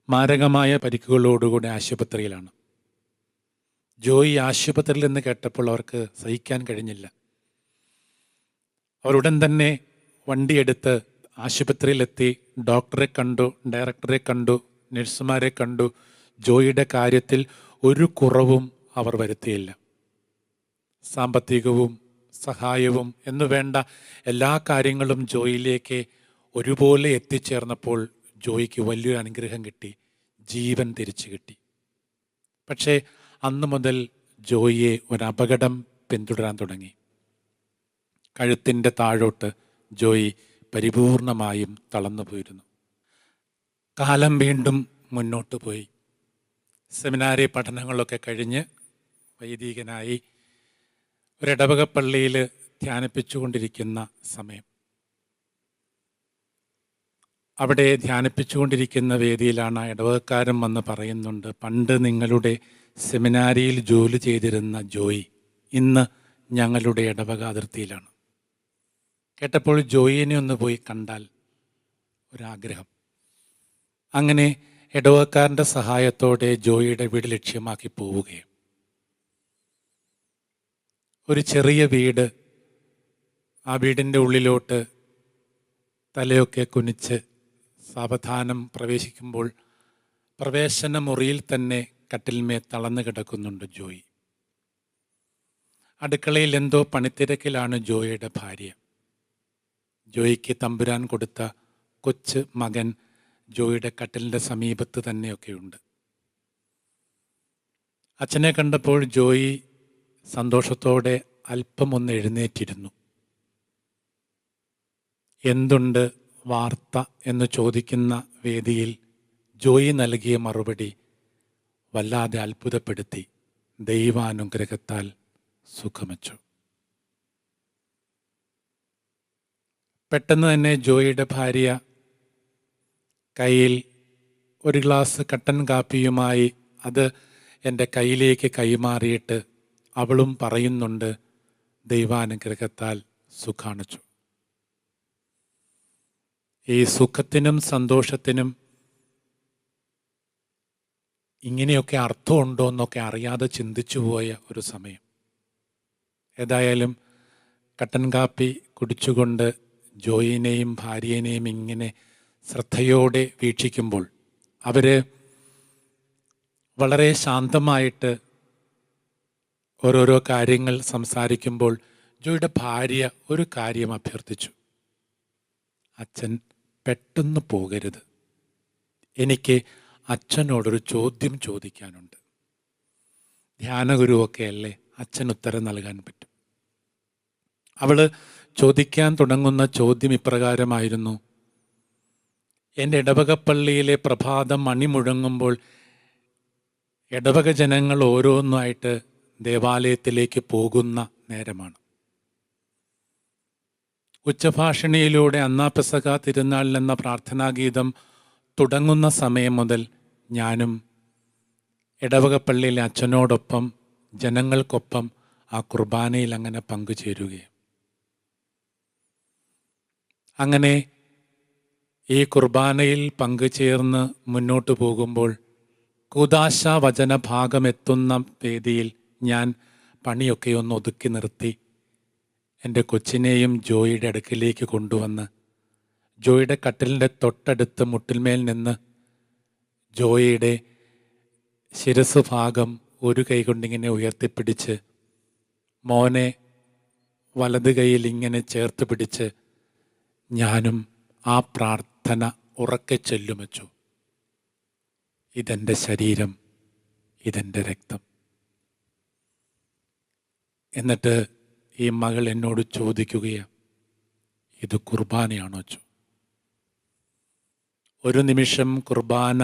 മാരകമായ പരിക്കുകളോടുകൂടി ആശുപത്രിയിലാണ്. ജോയി ആശുപത്രിയിൽ നിന്ന് കേട്ടപ്പോൾ അവർക്ക് സഹിക്കാൻ കഴിഞ്ഞില്ല. അവരുടൻ തന്നെ വണ്ടിയെടുത്ത് ആശുപത്രിയിലെത്തി. ഡോക്ടറെ കണ്ടു, ഡയറക്ടറെ കണ്ടു, നഴ്സുമാരെ കണ്ടു. ജോയിയുടെ കാര്യത്തിൽ ഒരു കുറവും അവർ വരുത്തിയില്ല. സാമ്പത്തികവും സഹായവും എന്നു വേണ്ട എല്ലാ കാര്യങ്ങളും ജോയിയിലേക്ക് ഒരുപോലെ എത്തിച്ചേർന്നപ്പോൾ ജോയിക്ക് വലിയൊരു അനുഗ്രഹം കിട്ടി, ജീവൻ തിരിച്ചു കിട്ടി. പക്ഷേ അന്നു മുതൽ ജോയിയെ ഒരപകടം പിന്തുടരാൻ തുടങ്ങി. കഴുത്തിൻ്റെ താഴോട്ട് ജോയി പരിപൂർണമായും തളർന്നു പോയിരുന്നു. കാലം വീണ്ടും മുന്നോട്ട് പോയി. സെമിനാരി പഠനങ്ങളൊക്കെ കഴിഞ്ഞ് വൈദികനായി ഒരിടവക പള്ളിയിൽ ധ്യാനിപ്പിച്ചുകൊണ്ടിരിക്കുന്ന സമയം, അവിടെ ധ്യാനിപ്പിച്ചുകൊണ്ടിരിക്കുന്ന വേദിയിലാണ് ഇടവകക്കാരൻ വന്ന് പറയുന്നുണ്ട്, പണ്ട് നിങ്ങളുടെ സെമിനാരിയിൽ ജോലി ചെയ്തിരുന്ന ജോയി ഇന്ന് ഞങ്ങളുടെ ഇടവക അതിർത്തിയിലാണ്. കേട്ടപ്പോൾ ജോയിനെ ഒന്ന് പോയി കണ്ടാൽ ഒരാഗ്രഹം. അങ്ങനെ ഇടവകക്കാരൻ്റെ സഹായത്തോടെ ജോയിയുടെ വീട് ലക്ഷ്യമാക്കി പോവുകയും ഒരു ചെറിയ വീട്, ആ വീടിൻ്റെ ഉള്ളിലോട്ട് തലയൊക്കെ കുനിച്ച് സാവധാനം പ്രവേശിക്കുമ്പോൾ പ്രവേശന മുറിയിൽ തന്നെ കട്ടിൽമേ തളർന്നു കിടക്കുന്നുണ്ട് ജോയി. അടുക്കളയിൽ എന്തോ പണിത്തിരക്കിലാണ് ജോയിയുടെ ഭാര്യ. ജോയിക്ക് തമ്പുരാൻ കൊടുത്ത കൊച്ചു മകൻ ജോയിയുടെ കട്ടിലിൻ്റെ സമീപത്ത് തന്നെയൊക്കെയുണ്ട്. അച്ഛനെ കണ്ടപ്പോൾ ജോയി സന്തോഷത്തോടെ അല്പം ഒന്ന് എഴുന്നേറ്റിരുന്നു. എന്തുണ്ട് വാർത്ത എന്ന് ചോദിക്കുന്ന വേദിയിൽ ജോയി നൽകിയ മറുപടി വല്ലാതെ അത്ഭുതപ്പെടുത്തി. ദൈവാനുഗ്രഹത്താൽ സുഖമച്ചു. പെട്ടെന്ന് തന്നെ ജോയിയുടെ ഭാര്യ കയ്യിൽ ഒരു ഗ്ലാസ് കട്ടൻ കാപ്പിയുമായി അത് എൻ്റെ കയ്യിലേക്ക് കൈമാറിയിട്ട് അവളും പറയുന്നുണ്ട്, ദൈവാനുഗ്രഹത്താൽ സുഖാണിച്ചു. ഈ സുഖത്തിനും സന്തോഷത്തിനും ഇങ്ങനെയൊക്കെ അർത്ഥമുണ്ടോ എന്നൊക്കെ അറിയാതെ ചിന്തിച്ചു പോയ ഒരു സമയം. ഏതായാലും കട്ടൻ കാപ്പി കുടിച്ചുകൊണ്ട് ജോയിനെയും ഭാര്യനെയും ഇങ്ങനെ ശ്രദ്ധയോടെ വീക്ഷിക്കുമ്പോൾ അവർ വളരെ ശാന്തമായിട്ട് ഓരോരോ കാര്യങ്ങൾ സംസാരിക്കുമ്പോൾ ജോയിയുടെ ഭാര്യ ഒരു കാര്യം അഭ്യർത്ഥിച്ചു. അച്ഛൻ പെട്ടെന്ന് പോകരുത്, എനിക്ക് അച്ഛനോടൊരു ചോദ്യം ചോദിക്കാനുണ്ട്. ധ്യാനഗുരുവൊക്കെ അല്ലേ, അച്ഛൻ ഉത്തരം നൽകാൻ പറ്റും. അവൾ ചോദിക്കാൻ തുടങ്ങുന്ന ചോദ്യം ഇപ്രകാരമായിരുന്നു. എൻ്റെ ഇടവകപ്പള്ളിയിലെ പ്രഭാതം മണി മുഴങ്ങുമ്പോൾ ഇടവക ജനങ്ങൾ ഓരോന്നായിട്ട് ദേവാലയത്തിലേക്ക് പോകുന്ന നേരമാണ്. ഉച്ചഭാഷിണിയിലൂടെ അന്നാ പെസഹ തിരുനാൾ എന്ന പ്രാർത്ഥനാഗീതം തുടങ്ങുന്ന സമയം മുതൽ ഞാനും ഇടവകപ്പള്ളിയിലെ അച്ഛനോടൊപ്പം ജനങ്ങൾക്കൊപ്പം ആ കുർബാനയിൽ അങ്ങനെ പങ്കുചേരുകയും അങ്ങനെ ഈ കുർബാനയിൽ പങ്കുചേർന്ന് മുന്നോട്ട് പോകുമ്പോൾ കൂദാശ വചന ഭാഗമെത്തുന്ന വേദിയിൽ ഞാൻ പണിയൊക്കെ ഒന്ന് ഒതുക്കി നിർത്തി എൻ്റെ കൊച്ചിനെയും ജോയിയുടെ അടുക്കിലേക്ക് കൊണ്ടുവന്ന് ജോയിയുടെ കട്ടിലിൻ്റെ തൊട്ടടുത്ത് മുട്ടിന്മേൽ നിന്ന് ജോയിയുടെ ശിരസ് ഭാഗം ഒരു കൈ കൊണ്ടിങ്ങനെ ഉയർത്തിപ്പിടിച്ച് മോനെ വലത് കൈയിൽ ഇങ്ങനെ ചേർത്ത് പിടിച്ച് ഞാനും ആ പ്രാർത്ഥന ഉറക്കെ ചൊല്ലുമച്ചു. ഇതെൻ്റെ ശരീരം, ഇതെൻ്റെ രക്തം. എന്നിട്ട് ഈ മകൾ എന്നോട് ചോദിക്കുകയാണ്, ഇത് കുർബാനയാണോ അച്ചു? ഒരു നിമിഷം കുർബാന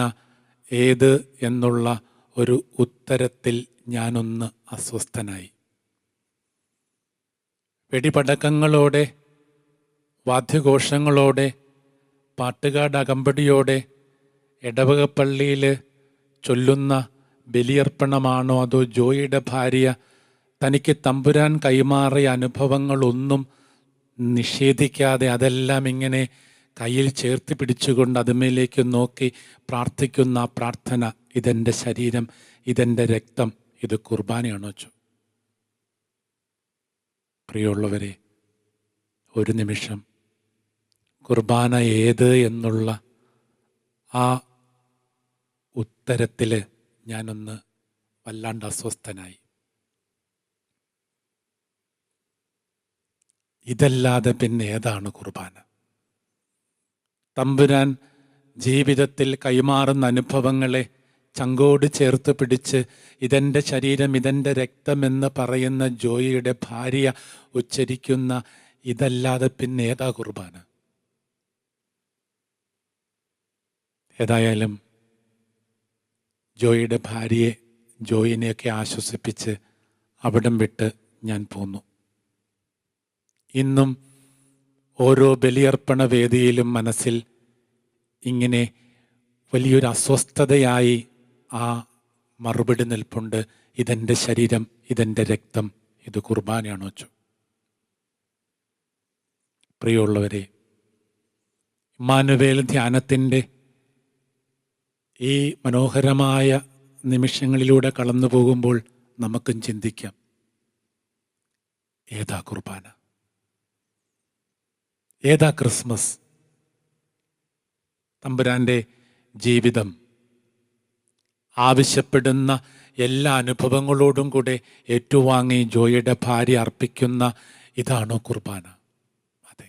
ഏത് എന്നുള്ള ഒരു ഉത്തരത്തിൽ ഞാനൊന്ന് അസ്വസ്ഥനായി. വെടിപടക്കങ്ങളോടെ, വാദ്യഘോഷങ്ങളോടെ, പാട്ടുകാരുടെ അകമ്പടിയോടെ ഇടവകപ്പള്ളിയിൽ ചൊല്ലുന്ന ബലിയർപ്പണമാണോ അതോ ജോയിയുടെ ഭാര്യ തനിക്ക് തമ്പുരാൻ കൈമാറിയ അനുഭവങ്ങളൊന്നും നിഷേധിക്കാതെ അതെല്ലാം ഇങ്ങനെ കയ്യിൽ ചേർത്ത് പിടിച്ചുകൊണ്ട് അതുമേലേക്ക് നോക്കി പ്രാർത്ഥിക്കുന്ന ആ പ്രാർത്ഥന, ഇതെൻ്റെ ശരീരം, ഇതെൻ്റെ രക്തം, ഇത് കുർബാനയാണോ അച്ചു? പ്രിയമുള്ളവരെ, ഒരു നിമിഷം കുർബാന ഏത് എന്നുള്ള ആ ഉത്തരത്തിൽ ഞാനൊന്ന് വല്ലാണ്ട് അസ്വസ്ഥനായി. ഇതല്ലാതെ പിന്നെ ഏതാണ് കുർബാന? തമ്പുരാൻ ജീവിതത്തിൽ കൈമാറുന്ന അനുഭവങ്ങളെ ചങ്കോട് ചേർത്ത് പിടിച്ച് ഇതെൻ്റെ ശരീരം, ഇതെൻ്റെ രക്തമെന്ന് പറയുന്ന ജോയിയുടെ ഭാര്യ ഉച്ചരിക്കുന്ന ഇതല്ലാതെ പിന്നെ ഏതാ കുർബാന? ഏതായാലും ജോയിയുടെ ഭാര്യയെ, ജോയിനെയൊക്കെ ആശ്വസിപ്പിച്ച് അവിടം വിട്ട് ഞാൻ പോന്നു. ഇന്നും ഓരോ ബലിയർപ്പണ വേദിയിലും മനസ്സിൽ ഇങ്ങനെ വലിയൊരു അസ്വസ്ഥതയായി ആ മറുപടി നിൽപ്പുണ്ട്. ഇതെൻ്റെ ശരീരം, ഇതെൻ്റെ രക്തം, ഇത് കുർബാനയാണോ അച്ചു? പ്രിയമുള്ളവരെ, ഇമ്മാനുവേൽ ധ്യാനത്തിൻ്റെ ഈ മനോഹരമായ നിമിഷങ്ങളിലൂടെ കടന്നു പോകുമ്പോൾ നമുക്കും ചിന്തിക്കാം, ഏതാ കുർബാന? ഏതാ ക്രിസ്മസ്? തമ്പുരാൻ്റെ ജീവിതം ആവശ്യപ്പെടുന്ന എല്ലാ അനുഭവങ്ങളോടും കൂടെ ഏറ്റുവാങ്ങി ജോയിയുടെ ഭാര്യ അർപ്പിക്കുന്ന ഇതാണോ കുർബാന? അതെ,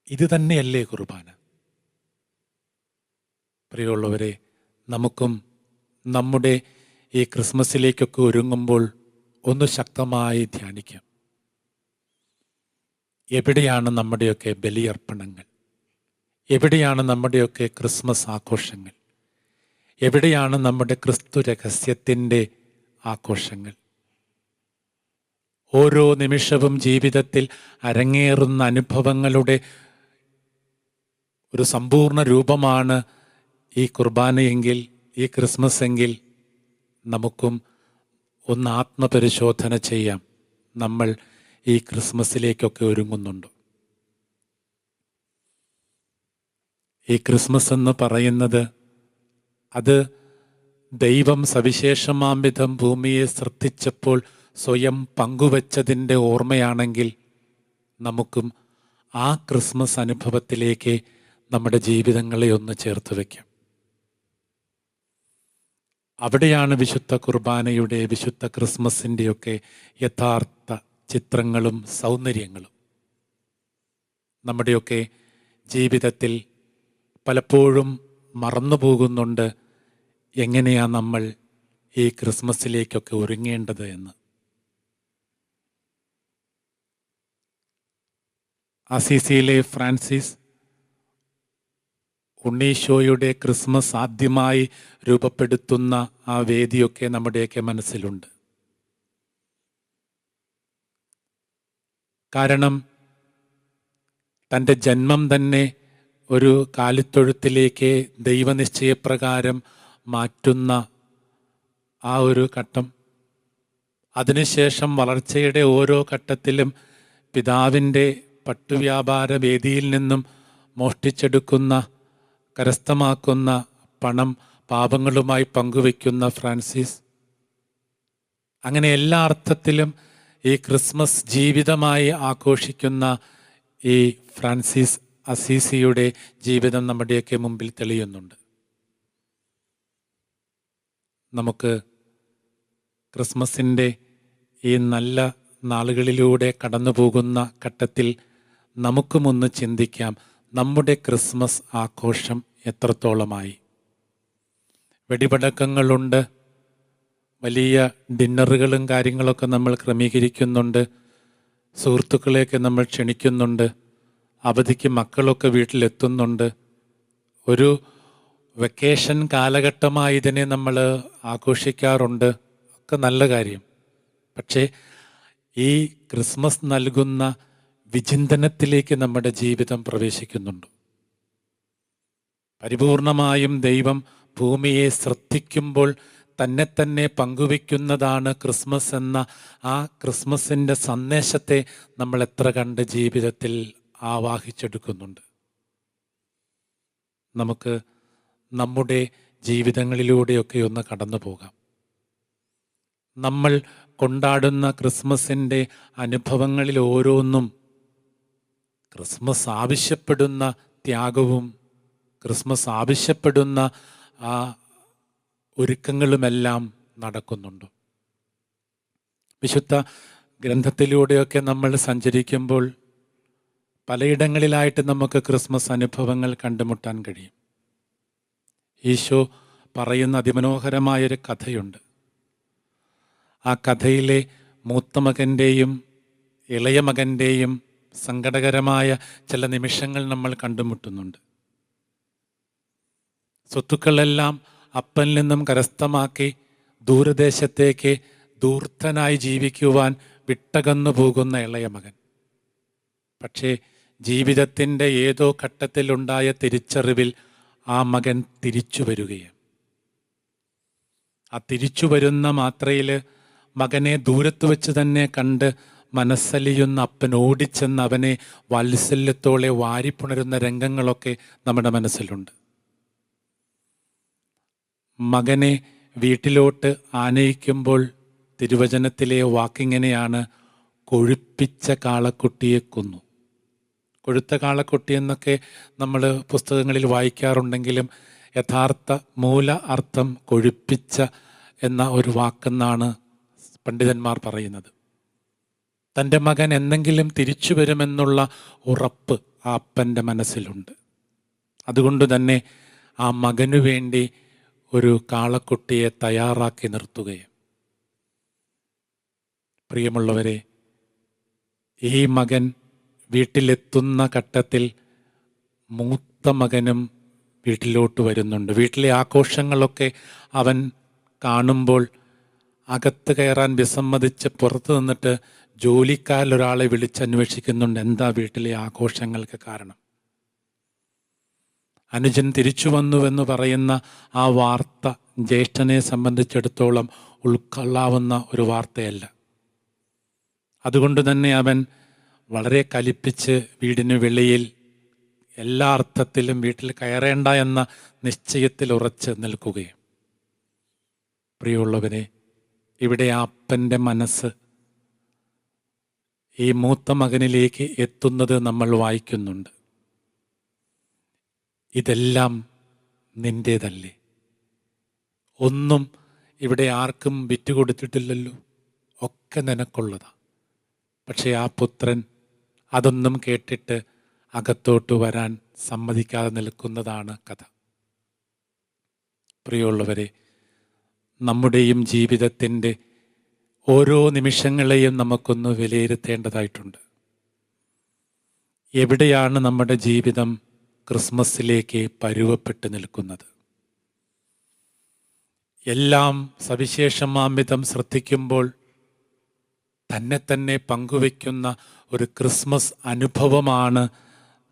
ഇത് തന്നെയല്ലേ കുർബാന? പ്രിയമുള്ളവരെ, നമുക്കും നമ്മുടെ ഈ ക്രിസ്മസിലേക്കൊക്കെ ഒരുങ്ങുമ്പോൾ ഒന്ന് ശക്തമായി ധ്യാനിക്കാം. എവിടെയാണ് നമ്മുടെയൊക്കെ ബലിയർപ്പണങ്ങൾ? എവിടെയാണ് നമ്മുടെയൊക്കെ ക്രിസ്മസ് ആഘോഷങ്ങൾ? എവിടെയാണ് നമ്മുടെ ക്രിസ്തു രഹസ്യത്തിൻ്റെ ആഘോഷങ്ങൾ? ഓരോ നിമിഷവും ജീവിതത്തിൽ അരങ്ങേറുന്ന അനുഭവങ്ങളുടെ ഒരു സമ്പൂർണ്ണ രൂപമാണ് ഈ കുർബാനയെങ്കിൽ, ഈ ക്രിസ്മസ് എങ്കിൽ നമുക്കും ഒന്ന് ആത്മപരിശോധന ചെയ്യാം. നമ്മൾ ഈ ക്രിസ്മസിലേക്കൊക്കെ ഒരുങ്ങുന്നുണ്ടോ? ഈ ക്രിസ്മസ് എന്ന് പറയുന്നത് അത് ദൈവം സവിശേഷമാം വിധം ഭൂമിയെ സൃഷ്ടിച്ചപ്പോൾ സ്വയം പങ്കുവച്ചതിൻ്റെ ഓർമ്മയാണെങ്കിൽ നമുക്കും ആ ക്രിസ്മസ് അനുഭവത്തിലേക്ക് നമ്മുടെ ജീവിതങ്ങളെ ഒന്ന് ചേർത്ത് വയ്ക്കാം. അവിടെയാണ് വിശുദ്ധ കുർബാനയുടെ, വിശുദ്ധ ക്രിസ്മസിൻ്റെയൊക്കെ യഥാർത്ഥ ചിത്രങ്ങളും സൗന്ദര്യങ്ങളും. നമ്മുടെയൊക്കെ ജീവിതത്തിൽ പലപ്പോഴും മറന്നു പോകുന്നുണ്ട് എങ്ങനെയാ നമ്മൾ ഈ ക്രിസ്മസിലേക്കൊക്കെ ഒരുങ്ങേണ്ടത് എന്ന്. അസീസിയിലെ ഫ്രാൻസിസ് ഉണ്ണീശോയുടെ ക്രിസ്മസ് ആദ്യമായി രൂപപ്പെടുത്തുന്ന ആ വേദിയൊക്കെ നമ്മുടെയൊക്കെ മനസ്സിലുണ്ട്. കാരണം തൻ്റെ ജന്മം തന്നെ ഒരു കാലിത്തൊഴുത്തിലേക്ക് ദൈവനിശ്ചയപ്രകാരം മാറ്റുന്ന ആ ഒരു ഘട്ടം, അതിനുശേഷം വളർച്ചയുടെ ഓരോ ഘട്ടത്തിലും പിതാവിൻ്റെ പട്ടുവ്യാപാര വേദിയിൽ നിന്നും മോഷ്ടിച്ചെടുക്കുന്ന, കരസ്ഥമാക്കുന്ന പണം പാപങ്ങളുമായി പങ്കുവയ്ക്കുന്ന ഫ്രാൻസിസ്, അങ്ങനെ എല്ലാ അർത്ഥത്തിലും ഈ ക്രിസ്മസ് ജീവിതമായി ആഘോഷിക്കുന്ന ഈ ഫ്രാൻസിസ് അസീസിയുടെ ജീവിതം നമ്മുടെയൊക്കെ മുമ്പിൽ തെളിയുന്നുണ്ട്. നമുക്ക് ക്രിസ്മസിൻ്റെ ഈ നല്ല നാളുകളിലൂടെ കടന്നു പോകുന്ന ഘട്ടത്തിൽ നമുക്കുമൊന്ന് ചിന്തിക്കാം, നമ്മുടെ ക്രിസ്മസ് ആഘോഷം എത്രത്തോളമായി? വെടിപടക്കങ്ങളുണ്ട്, വലിയ ഡിന്നറുകളും കാര്യങ്ങളൊക്കെ നമ്മൾ ക്രമീകരിക്കുന്നുണ്ട്, സുഹൃത്തുക്കളെയൊക്കെ നമ്മൾ ക്ഷണിക്കുന്നുണ്ട്, അവധിക്ക് മക്കളൊക്കെ വീട്ടിലെത്തുന്നുണ്ട്. ഒരു വെക്കേഷൻ കാലഘട്ടമായി ഇതിനെ നമ്മൾ ആഘോഷിക്കാറുണ്ട്, ഒക്കെ നല്ല കാര്യം. പക്ഷേ ഈ ക്രിസ്മസ് നൽകുന്ന വിചിന്തനത്തിലേക്ക് നമ്മുടെ ജീവിതം പ്രവേശിക്കുന്നുണ്ട്. പരിപൂർണമായും ദൈവം ഭൂമിയെ ശ്രദ്ധിക്കുമ്പോൾ തന്നെ തന്നെ പങ്കുവയ്ക്കുന്നതാണ് ക്രിസ്മസ് എന്ന ആ ക്രിസ്മസിൻ്റെ സന്ദേശത്തെ നമ്മൾ എത്ര കണ്ട് ജീവിതത്തിൽ ആവാഹിച്ചെടുക്കുന്നുണ്ട്? നമുക്ക് നമ്മുടെ ജീവിതങ്ങളിലൂടെയൊക്കെ ഒന്ന് കടന്നു പോകാം. നമ്മൾ കൊണ്ടാടുന്ന ക്രിസ്മസിൻ്റെ അനുഭവങ്ങളിൽ ഓരോന്നും ക്രിസ്മസ് ആവശ്യപ്പെടുന്ന ത്യാഗവും ക്രിസ്മസ് ആവശ്യപ്പെടുന്ന ആ ഒരുക്കങ്ങളുമെല്ലാം നടക്കുന്നുണ്ട്. വിശുദ്ധ ഗ്രന്ഥത്തിലൂടെയൊക്കെ നമ്മൾ സഞ്ചരിക്കുമ്പോൾ പലയിടങ്ങളിലായിട്ട് നമുക്ക് ക്രിസ്മസ് അനുഭവങ്ങൾ കണ്ടുമുട്ടാൻ കഴിയും. ഈശോ പറയുന്ന അതിമനോഹരമായൊരു കഥയുണ്ട്. ആ കഥയിലെ മൂത്ത മകൻ്റെയും ഇളയ മകൻ്റെയും സങ്കടകരമായ ചില നിമിഷങ്ങൾ നമ്മൾ കണ്ടുമുട്ടുന്നുണ്ട്. സ്വത്തുക്കളെല്ലാം അപ്പനിൽ നിന്നും കരസ്ഥമാക്കി ദൂരദേശത്തേക്ക് ധൂർത്തനായി ജീവിക്കുവാൻ വിട്ടകന്നു പോകുന്ന ഇളയ മകൻ. പക്ഷേ ജീവിതത്തിൻ്റെ ഏതോ ഘട്ടത്തിലുണ്ടായ തിരിച്ചറിവിൽ ആ മകൻ തിരിച്ചു വരികയാണ്. ആ തിരിച്ചു വരുന്ന മാത്രയിൽ മകനെ ദൂരത്ത് വെച്ച് തന്നെ കണ്ട് മനസ്സലിയുന്ന അപ്പൻ ഓടിച്ചെന്ന് അവനെ വാത്സല്യത്തോടെ വാരിപ്പുണരുന്ന രംഗങ്ങളൊക്കെ നമ്മുടെ മനസ്സിലുണ്ട്. മകനെ വീട്ടിലോട്ട് ആനയിക്കുമ്പോൾ തിരുവചനത്തിലെ വാക്കിങ്ങനെയാണ്: കൊഴുപ്പിച്ച കാളക്കുട്ടിയെ കൊന്നു. കൊഴുത്ത കാളക്കുട്ടി എന്നൊക്കെ നമ്മൾ പുസ്തകങ്ങളിൽ വായിക്കാറുണ്ടെങ്കിലും യഥാർത്ഥ മൂല അർത്ഥം കൊഴുപ്പിച്ച എന്ന ഒരു വാക്കെന്നാണ് പണ്ഡിതന്മാർ പറയുന്നത്. തൻ്റെ മകൻ എന്തെങ്കിലും തിരിച്ചു വരുമെന്നുള്ള ഉറപ്പ് ആ അപ്പൻ്റെ മനസ്സിലുണ്ട്. അതുകൊണ്ട് തന്നെ ആ മകനു വേണ്ടി ഒരു കാളക്കുട്ടിയെ തയ്യാറാക്കി നിർത്തുകയും. പ്രിയമുള്ളവരെ, ഈ മകൻ വീട്ടിലെത്തുന്ന ഘട്ടത്തിൽ മൂത്ത മകനും വീട്ടിലോട്ട് വരുന്നുണ്ട്. വീട്ടിലെ ആഘോഷങ്ങളൊക്കെ അവൻ കാണുമ്പോൾ അകത്ത് കയറാൻ വിസമ്മതിച്ച് പുറത്ത് നിന്നിട്ട് ജോലിക്കാരിലൊരാളെ വിളിച്ചന്വേഷിക്കുന്നുണ്ട്, എന്താ വീട്ടിലെ ആഘോഷങ്ങൾക്ക് കാരണം. അനുജൻ തിരിച്ചു വന്നുവെന്ന് പറയുന്ന ആ വാർത്ത ജ്യേഷ്ഠനെ സംബന്ധിച്ചിടത്തോളം ഉൾക്കൊള്ളാവുന്ന ഒരു വാർത്തയല്ല. അതുകൊണ്ട് തന്നെ അവൻ വളരെ കലിപ്പിച്ച് വീടിന് വെളിയിൽ എല്ലാ അർത്ഥത്തിലും വീട്ടിൽ കയറേണ്ട എന്ന നിശ്ചയത്തിൽ ഉറച്ച് നിൽക്കുകയും. പ്രിയമുള്ളവരെ, ഇവിടെ ആ അപ്പൻ്റെ മനസ്സ് ഈ മൂത്ത മകനിലേക്ക് എത്തുന്നത് നമ്മൾ വായിക്കുന്നുണ്ട്. ഇതെല്ലാം നിൻ്റേതല്ലേ? ഒന്നും ഇവിടെ ആർക്കും വിറ്റുകൊടുത്തിട്ടില്ലല്ലോ, ഒക്കെ നിനക്കുള്ളതാ. പക്ഷേ ആ പുത്രൻ അതൊന്നും കേട്ടിട്ട് അകത്തോട്ട് വരാൻ സമ്മതിക്കാതെ നിൽക്കുന്നതാണ് കഥ. പ്രിയമുള്ളവരെ, നമ്മുടെയും ജീവിതത്തിൻ്റെ ഓരോ നിമിഷങ്ങളെയും നമുക്കൊന്ന് വിലയിരുത്തേണ്ടതായിട്ടുണ്ട്. എവിടെയാണ് നമ്മുടെ ജീവിതം ക്രിസ്മസിലേക്ക് പരുവപ്പെട്ട് നിൽക്കുന്നത്? എല്ലാം സവിശേഷമാംവിധം ശ്രദ്ധിക്കുമ്പോൾ തന്നെ പങ്കുവയ്ക്കുന്ന ഒരു ക്രിസ്മസ് അനുഭവമാണ്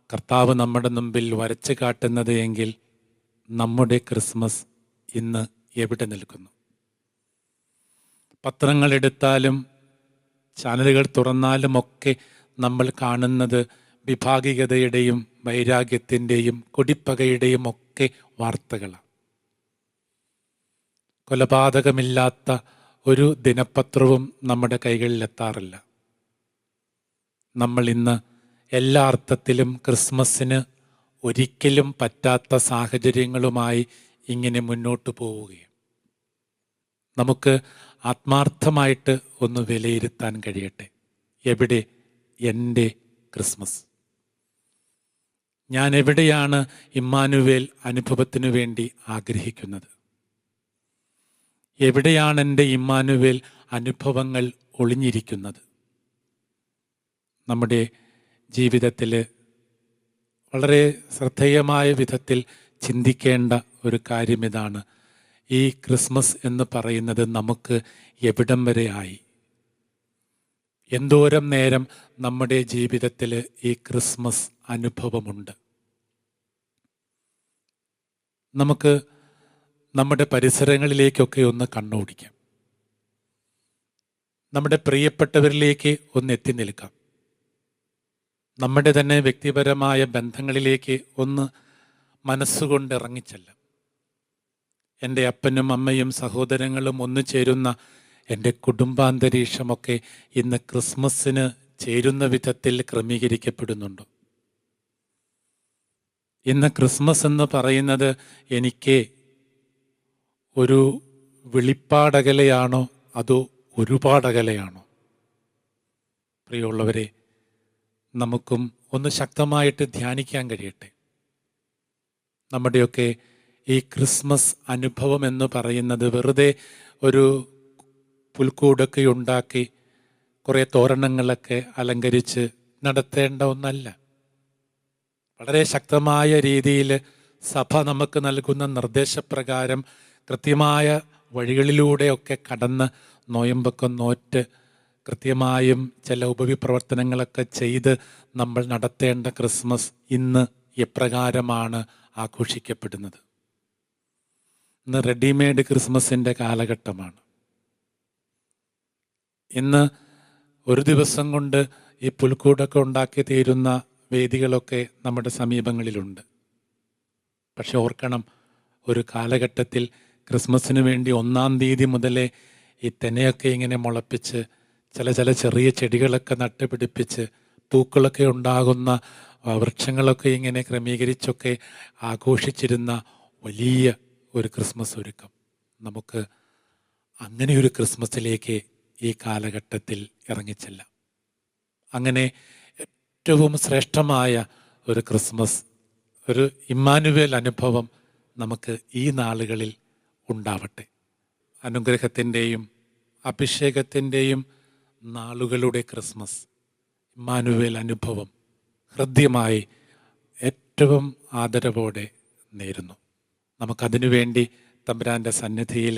കർത്താവ് നമ്മുടെ മുമ്പിൽ വരച്ചു കാട്ടുന്നത് എങ്കിൽ നമ്മുടെ ക്രിസ്മസ് ഇന്ന് എവിടെ നിൽക്കുന്നു? പത്രങ്ങളെടുത്താലും ചാനലുകൾ തുറന്നാലുമൊക്കെ നമ്മൾ കാണുന്നത് വിഭാഗികതയുടെയും വൈരാഗ്യത്തിൻ്റെയും കൊടിപ്പകയുടെയും ഒക്കെ വാർത്തകളാണ്. കൊലപാതകമില്ലാത്ത ഒരു ദിനപത്രവും നമ്മുടെ കൈകളിലെത്താറില്ല. നമ്മൾ ഇന്ന് എല്ലാ അർത്ഥത്തിലും ക്രിസ്മസിന് ഒരിക്കലും പറ്റാത്ത സാഹചര്യങ്ങളുമായി ഇങ്ങനെ മുന്നോട്ട് പോവുകയും. നമുക്ക് ആത്മാർത്ഥമായിട്ട് ഒന്ന് വിലയിരുത്താൻ കഴിയട്ടെ, എവിടെ എൻ്റെ ക്രിസ്മസ്? ഞാൻ എവിടെയാണ് ഇമ്മാനുവേൽ അനുഭവത്തിനു വേണ്ടി ആഗ്രഹിക്കുന്നത്? എവിടെയാണ് എൻ്റെ ഇമ്മാനുവേൽ അനുഭവങ്ങൾ ഒളിഞ്ഞിരിക്കുന്നത്? നമ്മുടെ ജീവിതത്തിൽ വളരെ ശ്രദ്ധേയമായ വിധത്തിൽ ചിന്തിക്കേണ്ട ഒരു കാര്യം ഇതാണ്. ഈ ക്രിസ്മസ് എന്ന് പറയുന്നത് നമുക്ക് എവിടം വരെ ആയി? എന്തോരം നേരം നമ്മുടെ ജീവിതത്തിൽ ഈ ക്രിസ്മസ് അനുഭവമുണ്ട്? നമുക്ക് നമ്മുടെ പരിസരങ്ങളിലേക്കൊക്കെ ഒന്ന് കണ്ണോടിക്കാം. നമ്മുടെ പ്രിയപ്പെട്ടവരിലേക്ക് ഒന്ന് എത്തി നിൽക്കാം. നമ്മുടെ തന്നെ വ്യക്തിപരമായ ബന്ധങ്ങളിലേക്ക് ഒന്ന് മനസ്സുകൊണ്ട് ഇറങ്ങിച്ചെല്ലാം. എൻ്റെ അപ്പനും അമ്മയും സഹോദരങ്ങളും ഒന്നു ചേരുന്ന എൻ്റെ കുടുംബാന്തരീക്ഷമൊക്കെ ഇന്ന് ക്രിസ്മസിന് ചേരുന്ന വിധത്തിൽ ക്രമീകരിക്കപ്പെടുന്നുണ്ടോ? ഇന്ന് ക്രിസ്മസ് എന്ന് പറയുന്നത് എനിക്ക് ഒരു വെളിപ്പാടകലയാണോ അതോ ഒരുപാടകലയാണോ? പ്രിയമുള്ളവരെ, നമുക്കും ഒന്ന് ശക്തമായിട്ട് ധ്യാനിക്കാൻ കഴിയട്ടെ. നമ്മുടെയൊക്കെ ഈ ക്രിസ്മസ് അനുഭവം എന്ന് പറയുന്നത് വെറുതെ ഒരു പുൽക്കൂടൊക്കെ ഉണ്ടാക്കി കുറേ തോരണങ്ങളൊക്കെ അലങ്കരിച്ച് നടത്തേണ്ട ഒന്നല്ല. വളരെ ശക്തമായ രീതിയിൽ സഭ നമുക്ക് നൽകുന്ന നിർദ്ദേശപ്രകാരം കൃത്യമായ വഴികളിലൂടെയൊക്കെ കടന്ന് നോയമ്പൊക്കെ നോറ്റ് കൃത്യമായും ചില ഉപവിപ്രവർത്തനങ്ങളൊക്കെ ചെയ്ത് നമ്മൾ നടത്തേണ്ട ക്രിസ്മസ് ഇന്ന് എപ്രകാരമാണ് ആഘോഷിക്കപ്പെടുന്നത്? ഇന്ന് റെഡിമെയ്ഡ് ക്രിസ്മസിൻ്റെ കാലഘട്ടമാണ്. ഇന്ന് ഒരു ദിവസം കൊണ്ട് ഈ പുൽക്കൂടൊക്കെ ഉണ്ടാക്കി തീരുന്ന വേദികളൊക്കെ നമ്മുടെ സമീപങ്ങളിലുണ്ട്. പക്ഷെ ഓർക്കണം, ഒരു കാലഘട്ടത്തിൽ ക്രിസ്മസിന് വേണ്ടി 1-ാം തീയതി മുതലേ ഈ തെനയൊക്കെ ഇങ്ങനെ മുളപ്പിച്ച് ചില ചെറിയ ചെടികളൊക്കെ നട്ടുപിടിപ്പിച്ച് പൂക്കളൊക്കെ ഉണ്ടാകുന്ന വൃക്ഷങ്ങളൊക്കെ ഇങ്ങനെ ക്രമീകരിച്ചൊക്കെ ആഘോഷിച്ചിരുന്ന വലിയ ഒരു ക്രിസ്മസ് ഒരുക്കം. നമുക്ക് അങ്ങനെ ഒരു ക്രിസ്മസിലേക്ക് ഈ കാലഘട്ടത്തിൽ ഇറങ്ങിച്ചെല്ലാം. അങ്ങനെ ഏറ്റവും ശ്രേഷ്ഠമായ ഒരു ക്രിസ്മസ്, ഒരു ഇമ്മാനുവേൽ അനുഭവം നമുക്ക് ഈ നാളുകളിൽ ഉണ്ടാവട്ടെ. അനുഗ്രഹത്തിൻ്റെയും അഭിഷേകത്തിൻ്റെയും നാളുകളുടെ ക്രിസ്മസ്, ഇമ്മാനുവേൽ അനുഭവം ഹൃദ്യമായി ഏറ്റവും ആദരവോടെ നേരുന്നു. നമുക്കതിനു വേണ്ടി തമ്പുരാൻ്റെ സന്നിധിയിൽ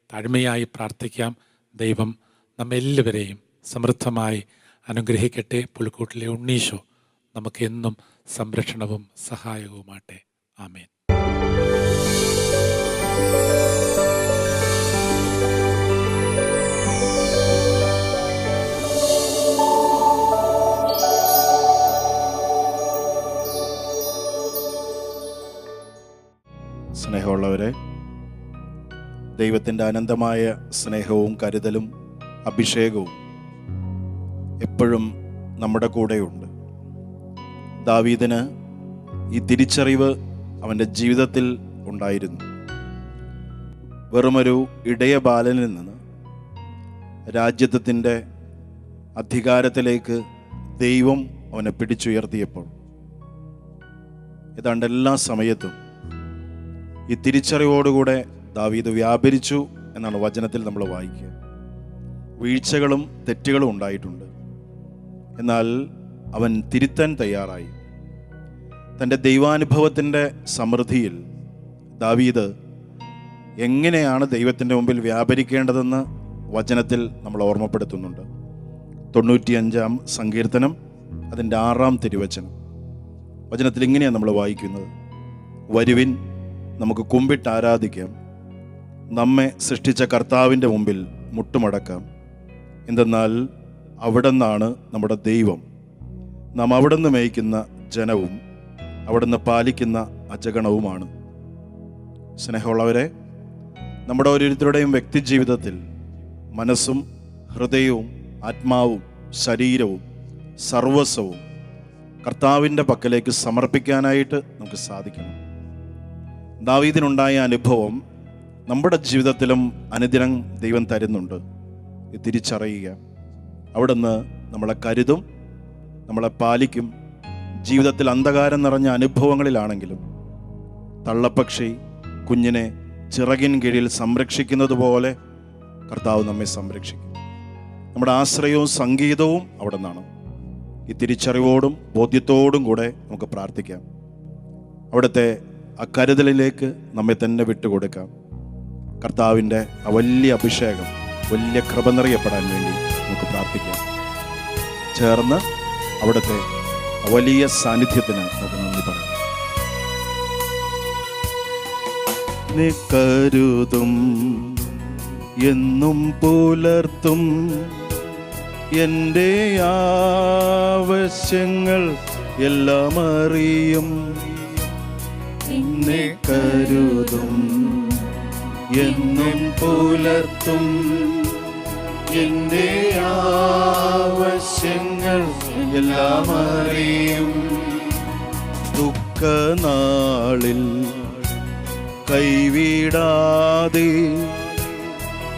താഴ്മയായി പ്രാർത്ഥിക്കാം. ദൈവം നമ്മെല്ലാവരെയും സമൃദ്ധമായി അനുഗ്രഹിക്കട്ടെ. പുൽക്കൂട്ടിലെ ഉണ്ണീശോ നമുക്കെന്നും സംരക്ഷണവും സഹായവുമാട്ടെ. ആമേൻ. സ്നേഹമുള്ളവരെ, ദൈവത്തിൻ്റെ അനന്തമായ സ്നേഹവും കരുതലും അഭിഷേകവും എപ്പോഴും നമ്മുടെ കൂടെയുണ്ട്. ദാവീദിന് ഈ തിരിച്ചറിവ് അവൻ്റെ ജീവിതത്തിൽ ഉണ്ടായിരുന്നു. വെറുമൊരു ഇടയ ബാലനിൽ നിന്ന് രാജ്യത്വത്തിൻ്റെ അധികാരത്തിലേക്ക് ദൈവം അവനെ പിടിച്ചുയർത്തിയപ്പോൾ ഏതാണ്ട് എല്ലാ സമയത്തും ഈ തിരിച്ചറിവോടുകൂടെ ദാവീദ് വ്യാപരിച്ചു എന്നാണ് വചനത്തിൽ നമ്മൾ വായിക്കുക. വീഴ്ചകളും തെറ്റുകളും ഉണ്ടായിട്ടുണ്ട്. എന്നാൽ അവൻ തിരുത്താൻ തയ്യാറായി. തൻ്റെ ദൈവാനുഭവത്തിൻ്റെ സമൃദ്ധിയിൽ ദാവീദ് എങ്ങനെയാണ് ദൈവത്തിൻ്റെ മുമ്പിൽ വ്യാപരിക്കേണ്ടതെന്ന് വചനത്തിൽ നമ്മൾ ഓർമ്മപ്പെടുത്തുന്നുണ്ട്. 95-ാം സങ്കീർത്തനം അതിൻ്റെ 6-ാം തിരുവചനം. വചനത്തിൽ ഇങ്ങനെയാണ് നമ്മൾ വായിക്കുന്നത്: വരുവിൻ, നമുക്ക് കുമ്പിട്ട് ആരാധിക്കാം, നമ്മെ സൃഷ്ടിച്ച കർത്താവിൻ്റെ മുമ്പിൽ മുട്ടുമടക്കാം. എന്തെന്നാൽ അവിടെ നിന്നാണ് നമ്മുടെ ദൈവം, നാം അവിടെ നിന്ന് മേയ്ക്കുന്ന ജനവും അവിടെ നിന്ന് പാലിക്കുന്ന അജഗണവുമാണ്. സ്നേഹമുള്ളവരെ, നമ്മുടെ ഓരോരുത്തരുടെയും വ്യക്തിജീവിതത്തിൽ മനസ്സും ഹൃദയവും ആത്മാവും ശരീരവും സർവസ്വവും കർത്താവിൻ്റെ പക്കലേക്ക് സമർപ്പിക്കാനായിട്ട് നമുക്ക് സാധിക്കണം. ദാവീദിനുണ്ടായ അനുഭവം നമ്മുടെ ജീവിതത്തിലും അനുദിനം ദൈവം തരുന്നുണ്ട്. ഇത് തിരിച്ചറിയുക. അവിടുന്ന് നമ്മളെ കരുതും, നമ്മളെ പാലിക്കും. ജീവിതത്തിൽ അന്ധകാരം നിറഞ്ഞ അനുഭവങ്ങളിലാണെങ്കിലും തള്ളപ്പക്ഷി കുഞ്ഞിനെ ചിറകിൻ കീഴിൽ സംരക്ഷിക്കുന്നത് പോലെ കർത്താവ് നമ്മെ സംരക്ഷിക്കും. നമ്മുടെ ആശ്രയവും സംഗീതവും അവിടെ നിന്നാണ്. ഈ തിരിച്ചറിവോടും ബോധ്യത്തോടും കൂടെ നമുക്ക് പ്രാർത്ഥിക്കാം. അവിടുത്തെ ആ കരുതലിലേക്ക് നമ്മെ തന്നെ വിട്ടുകൊടുക്കാം. കർത്താവിൻ്റെ ആ വലിയ അഭിഷേകം, വലിയ കൃപ നിറയപ്പെടാൻ വേണ്ടി നമുക്ക് പ്രാർത്ഥിക്കാം. ചേർന്ന് അവിടുത്തെ വലിയ സാന്നിധ്യത്തിന് നമുക്ക് നന്ദി പറയാം. നീ കരുതും, എന്നും പുലർത്തും, എൻ്റെ ആവശ്യങ്ങൾ എല്ലാം അറിയും. എന്നെ കരുതും, എന്നും പുലർത്തും, എൻ്റെ ആവശ്യങ്ങൾ എല്ലാം അറിയും. ദുഃഖനാളിൽ കൈവിടാതെ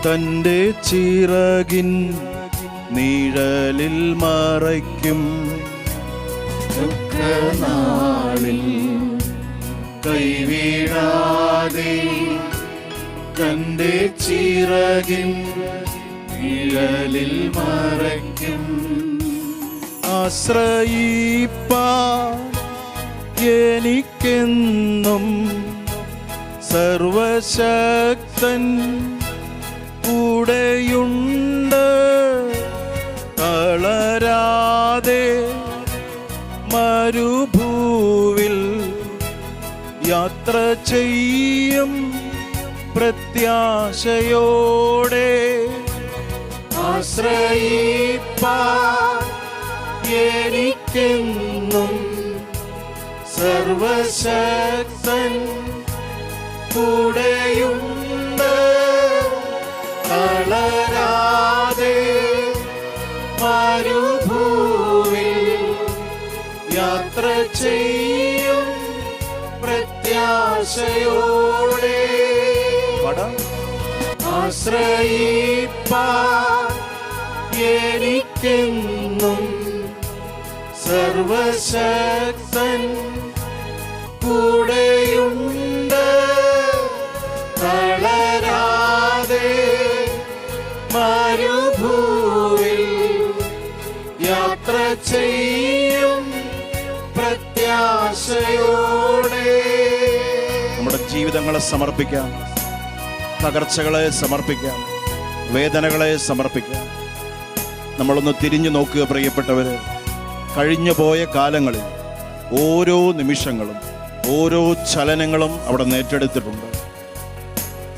തൻ്റെ ചിറകിൻ നിഴലിൽ മറയ്ക്കും. ദുഃഖനാളിൽ കൈവിടാതെ തൻ്റെ ചിറകിൻ നിഴലിൽ മറയ്ക്കും. ആശ്രയിപ്പാൻ എനിക്കെന്നും സർവശക്തൻ കൂടെയുണ്ട്. തളരാതെ മരുഭൂവിൽ യാത്ര ചെയ്യും പ്രത്യാശയോടെ. ആശ്രയിപ്പാൻ എനിക്കെന്നും സർവശക്തൻ കൂടെയുണ്ട്. തളരാതെ മരുഭൂവിൽ യാത്ര ചെയ്യും പ്രത്യാശയോടെ ആശ്രയിപ്പാൻ എനിക്കെന്നും സർവശക്തൻ കൂടെയുണ്ട്. തളരാതെ മരുഭൂവിൽ യാത്ര ചെയ്യും പ്രത്യാശയോടെ. നമ്മുടെ ജീവിതങ്ങളെ സമർപ്പിക്കാം, തകർച്ചകളെ സമർപ്പിക്കാം, വേദനകളെ സമർപ്പിക്കാം. നമ്മളൊന്ന് തിരിഞ്ഞു നോക്കുക പ്രിയപ്പെട്ടവര്. കഴിഞ്ഞു പോയ കാലങ്ങളിൽ ഓരോ നിമിഷങ്ങളും ഓരോ ചലനങ്ങളും അവിടെ ഏറ്റെടുത്തിട്ടുണ്ട്.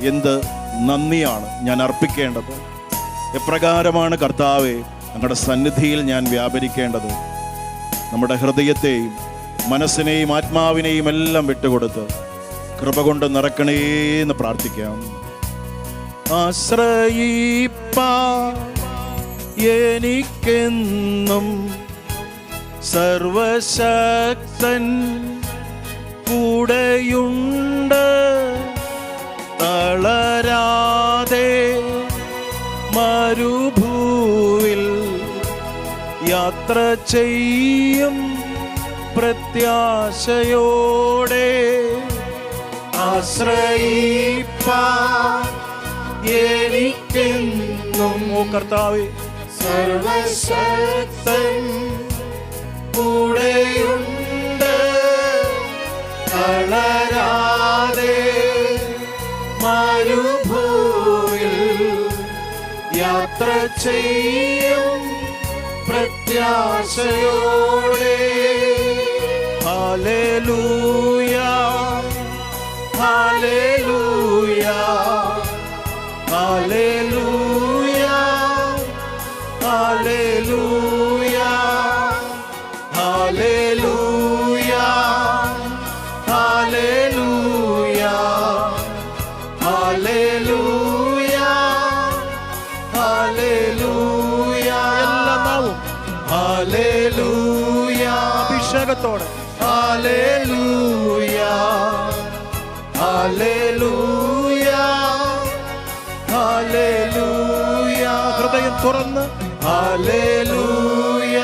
എന്ത് നന്ദിയാണ് ഞാൻ അർപ്പിക്കേണ്ടത്! എപ്രകാരമാണ് കർത്താവെ ഞങ്ങളുടെ സന്നിധിയിൽ ഞാൻ വ്യാപരിക്കേണ്ടത്! നമ്മുടെ ഹൃദയത്തെയും മനസ്സിനെയും ആത്മാവിനെയും എല്ലാം വിട്ടുകൊടുത്ത് കൃപ കൊണ്ട് നിറക്കണേ എന്ന് പ്രാർത്ഥിക്കാം. ആശ്രയിപ്പാൻ എനിക്കെന്നും സർവശക്തൻ കൂടെയുണ്ട്. തളരാതെ മരുഭൂവിൽ യാത്ര ചെയ്യും പ്രത്യാശയോടെ. ആശ്രയിപ്പാൻ എനിക്കെന്നും ഓ കർത്താവേ സർവശക്തൻ കൂടെയുണ്ട്. തളരാതെ മരുഭൂവിൽ യാത്ര ചെയ്യും പ്രത്യാശയോടെ. Hallelujah hallelujah hallelujah hallelujah hallelujah hallelujah hallelujah hallelujah. എല്ലാ നാവും ഹല്ലേലൂയ അഭിഷേകത്തോടെ ഹല്ലേലൂയ ഹല്ലേലൂയ ഹല്ലേലൂയ. ഹൃദയം തുറന്ന് ഹല്ലേലൂയ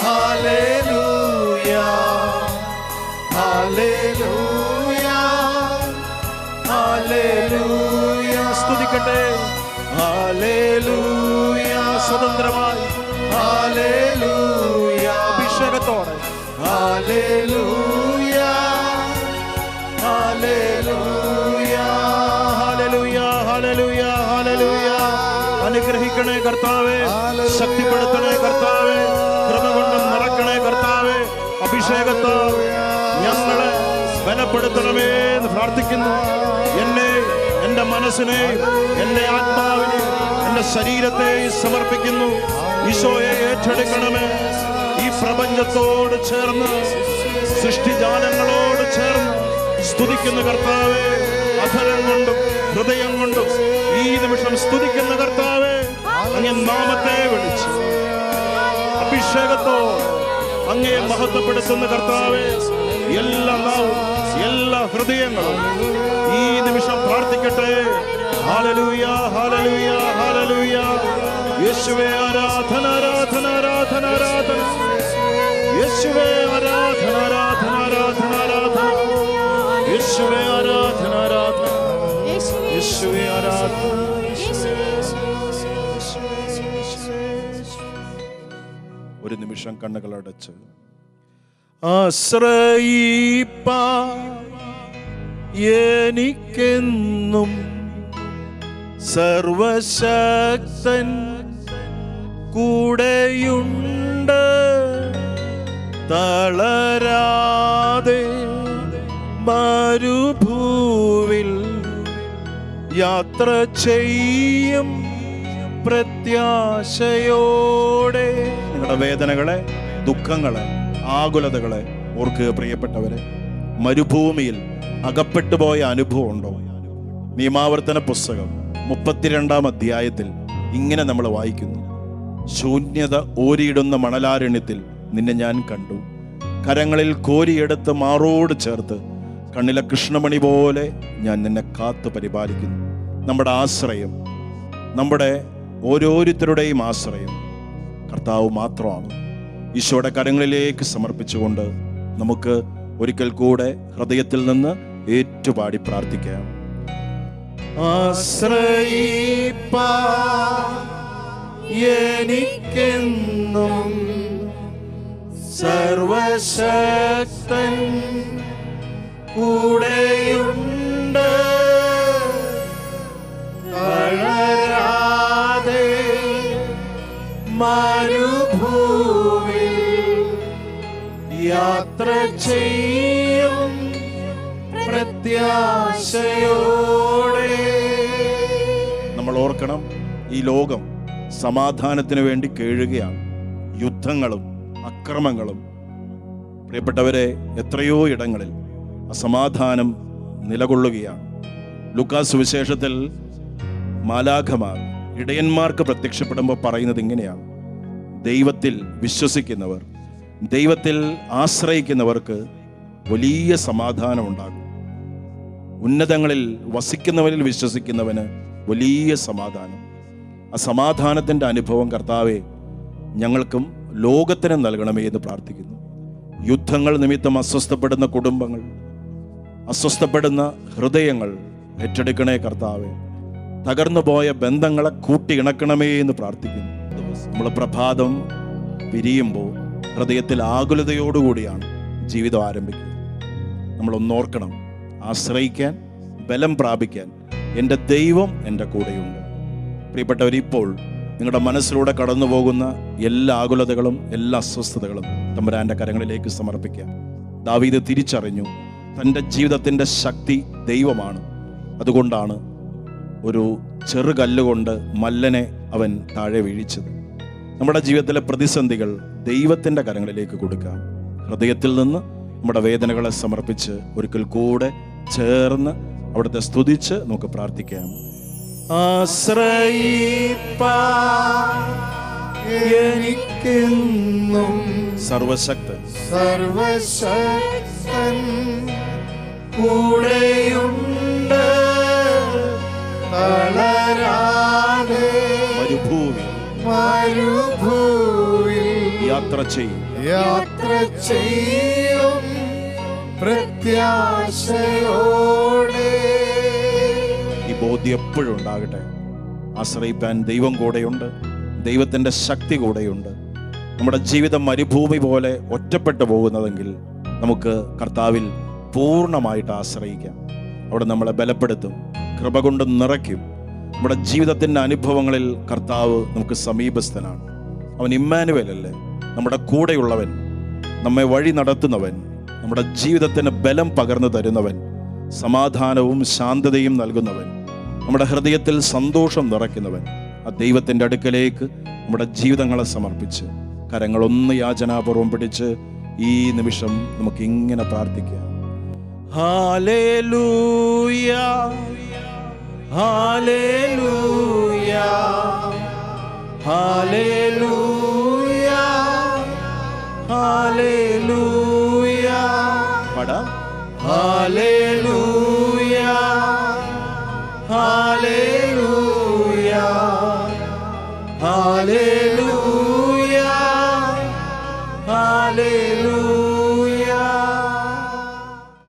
ഹല്ലേലൂയ ഹല്ലേലൂയ ഹല്ലേലൂയ. സ്തുതിക്കട്ടെ. ഹല്ലേലൂയ സ്വതന്ത്രമായി ഹല്ലേലൂയ അഭിഷേകത്തോടെ hallelujah hallelujah hallelujah hallelujah hallelujah. അനുഗ്രഹിക്കണേ കർത്താവേ, ശക്തിപ്പെടുത്തണേ കർത്താവേ, കൃപ കൊണ്ട് നിറക്കണേ കർത്താവേ. അഭിഷേകത്താൽ ഞങ്ങളെ ബലപ്പെടുത്തണമേ എന്ന് പ്രാർത്ഥിക്കുന്നു. എന്നെ, എൻ്റെ മനസ്സിനെ, എൻ്റെ ആത്മാവിനെ, എൻ്റെ ശരീരത്തെ സമർപ്പിക്കുന്നു. ഈശോയെ ഏറ്റെടുക്കണമേ. ഈ പ്രപഞ്ചത്തോട് ചേർന്ന്, സൃഷ്ടിജാലങ്ങളോട് ചേർന്ന് സ്തുതിക്കുന്ന കർത്താവേ, അധരം കൊണ്ടും ഹൃദയം കൊണ്ടും ഈ നിമിഷം സ്തുതിക്കുന്ന കർത്താവേ, അങ്ങേ നാമത്തെ വിളിച്ച് അഭിഷേകത്തോ അങ്ങേ മഹത്വപ്പെടുത്തുന്ന കർത്താവേ, എല്ലാ നാവും എല്ലാ ഹൃദയങ്ങളും ഈ നിമിഷം പ്രാർത്ഥിക്കട്ടെ. Hallelujah hallelujah hallelujah. യേശുവേ ആരാധന ആരാധന ആരാധന ആരാധന. യേശുവേ ആരാധന ആരാധന ആരാധന ആരാധന. യേശുവേ ആരാധന ആരാധന. യേശുവേ ആരാധന. ഒരു നിമിഷം കണ്ണുകൾ അടച്ച് ആശ്രയിപ്പാൻ എനിക്കെന്നും സർവശക്തൻ കൂടെയുണ്ട്. തളരാതെ മരുഭൂവിൽ യാത്ര ചെയ്യും പ്രത്യാശയോടെ. നിങ്ങളുടെ വേദനകളെ, ദുഃഖങ്ങളെ, ആകുലതകളെ ഓർക്കുക പ്രിയപ്പെട്ടവരെ. മരുഭൂമിയിൽ അകപ്പെട്ടുപോയ അനുഭവം ഉണ്ടോ? നിയമാവർത്തന പുസ്തകം 32-ാം അധ്യായത്തിൽ ഇങ്ങനെ നമ്മൾ വായിക്കുന്നു: ശൂന്യത ഓരിയിടുന്ന മണലാരണ്യത്തിൽ നിന്നെ ഞാൻ കണ്ടു. കരങ്ങളിൽ കോരിയെടുത്ത് മാറോട് ചേർത്ത് കണ്ണിലെ കൃഷ്ണമണി പോലെ ഞാൻ നിന്നെ കാത്തു പരിപാലിക്കുന്നു. നമ്മുടെ ആശ്രയം, നമ്മുടെ ഓരോരുത്തരുടെയും ആശ്രയം കർത്താവ് മാത്രമാണ്. ഈശോയുടെ കരങ്ങളിലേക്ക് സമർപ്പിച്ചുകൊണ്ട് നമുക്ക് ഒരിക്കൽ കൂടെ ഹൃദയത്തിൽ നിന്ന് ഏറ്റുപാടി പ്രാർത്ഥിക്കാം. എനിക്കെന്നും സർവശക്തൻ കൂടെയുണ്ട്. തളരാതെ മരുഭൂവിൽ യാത്ര ചെയ്യും പ്രത്യാശയോടെ. നമ്മൾ ഓർക്കണം, ഈ ലോകം സമാധാനത്തിന് വേണ്ടി കേഴുകയാണ്. യുദ്ധങ്ങളും അക്രമങ്ങളും. പ്രിയപ്പെട്ടവരെ, എത്രയോ ഇടങ്ങളിൽ അസമാധാനം നിലകൊള്ളുകയാണ്. ലൂക്കാസ് സുവിശേഷത്തിൽ മാലാഖമാർ ഇടയന്മാർക്ക് പ്രത്യക്ഷപ്പെടുമ്പോൾ പറയുന്നത് ഇങ്ങനെയാണ്: ദൈവത്തിൽ വിശ്വസിക്കുന്നവർ, ദൈവത്തിൽ ആശ്രയിക്കുന്നവർക്ക് വലിയ സമാധാനം ഉണ്ടാകും. ഉന്നതങ്ങളിൽ വസിക്കുന്നവരിൽ വിശ്വസിക്കുന്നവന് വലിയ സമാധാനം. ആ സമാധാനത്തിൻ്റെ അനുഭവം കർത്താവെ ഞങ്ങൾക്കും ലോകത്തിനും നൽകണമേ എന്ന് പ്രാർത്ഥിക്കുന്നു. യുദ്ധങ്ങൾ നിമിത്തം അസ്വസ്ഥപ്പെടുന്ന കുടുംബങ്ങൾ, അസ്വസ്ഥപ്പെടുന്ന ഹൃദയങ്ങൾ ഏറ്റെടുക്കണേ കർത്താവെ. തകർന്നു പോയ ബന്ധങ്ങളെ കൂട്ടിയിണക്കണമേ എന്ന് പ്രാർത്ഥിക്കുന്നു. നമ്മൾ പ്രഭാതം പിരിയുമ്പോൾ ഹൃദയത്തിൽ ആകുലതയോടുകൂടിയാണ് ജീവിതം ആരംഭിക്കുക. നമ്മളൊന്നോർക്കണം, ആശ്രയിക്കാൻ, ബലം പ്രാപിക്കാൻ എൻ്റെ ദൈവം എൻ്റെ കൂടെയുണ്ട്. പ്രിയപ്പെട്ടവർ, ഇപ്പോൾ നിങ്ങളുടെ മനസ്സിലൂടെ കടന്നു പോകുന്ന എല്ലാ ആകുലതകളും എല്ലാ അസ്വസ്ഥതകളും തമ്പുരാന്റെ കരങ്ങളിലേക്ക് സമർപ്പിക്കാം. ദാവീദ് തിരിച്ചറിഞ്ഞു തൻ്റെ ജീവിതത്തിൻ്റെ ശക്തി ദൈവമാണ്. അതുകൊണ്ടാണ് ഒരു ചെറുകല്ലുകൊണ്ട് മല്ലനെ അവൻ താഴെ വീഴിച്ചത്. നമ്മുടെ ജീവിതത്തിലെ പ്രതിസന്ധികൾ ദൈവത്തിൻ്റെ കരങ്ങളിലേക്ക് കൊടുക്കാം. ഹൃദയത്തിൽ നിന്ന് നമ്മുടെ വേദനകളെ സമർപ്പിച്ച് ഒരിക്കൽ കൂടെ ചേർന്ന് അവിടുത്തെ സ്തുതിച്ച് നമുക്ക് പ്രാർത്ഥിക്കാം. എനിക്കെന്നും സർവശക്തൻ സർവശക്തൻ കൂടെയുണ്ട്. തളരാതെ മരുഭൂവിൽ യാത്ര ചെയ്യും പ്രത്യാശയോടെ. ഈ ബോധ്യം എപ്പോഴും ഉണ്ടാകട്ടെ. ആശ്രയിപ്പാൻ ദൈവം കൂടെയുണ്ട്, ദൈവത്തിൻ്റെ ശക്തി കൂടെയുണ്ട്. നമ്മുടെ ജീവിതം മരുഭൂമി പോലെ ഒറ്റപ്പെട്ടു പോകുന്നതെങ്കിൽ നമുക്ക് കർത്താവിൽ പൂർണ്ണമായിട്ട് ആശ്രയിക്കാം. അവിടെ നമ്മളെ ബലപ്പെടുത്തും, കൃപ കൊണ്ട് നിറയ്ക്കും. നമ്മുടെ ജീവിതത്തിൻ്റെ അനുഭവങ്ങളിൽ കർത്താവ് നമുക്ക് സമീപസ്ഥനാണ്. അവൻ ഇമ്മാനുവേൽ അല്ലേ, നമ്മുടെ കൂടെയുള്ളവൻ, നമ്മെ വഴി നടത്തുന്നവൻ, നമ്മുടെ ജീവിതത്തിന് ബലം പകർന്നു തരുന്നവൻ, സമാധാനവും ശാന്തതയും നൽകുന്നവൻ, നമ്മുടെ ഹൃദയത്തിൽ സന്തോഷം നിറയ്ക്കുന്നവൻ. ആ ദൈവത്തിൻ്റെ അടുക്കലേക്ക് നമ്മുടെ ജീവിതങ്ങളെ സമർപ്പിച്ച് കരങ്ങളൊന്ന് യാചനാപൂർവം പിടിച്ച് ഈ നിമിഷം നമുക്ക് ഇങ്ങനെ പ്രാർത്ഥിക്കാം. Hallelujah hallelujah hallelujah hallelujah. പാടാം. ഹല്ലേലൂയ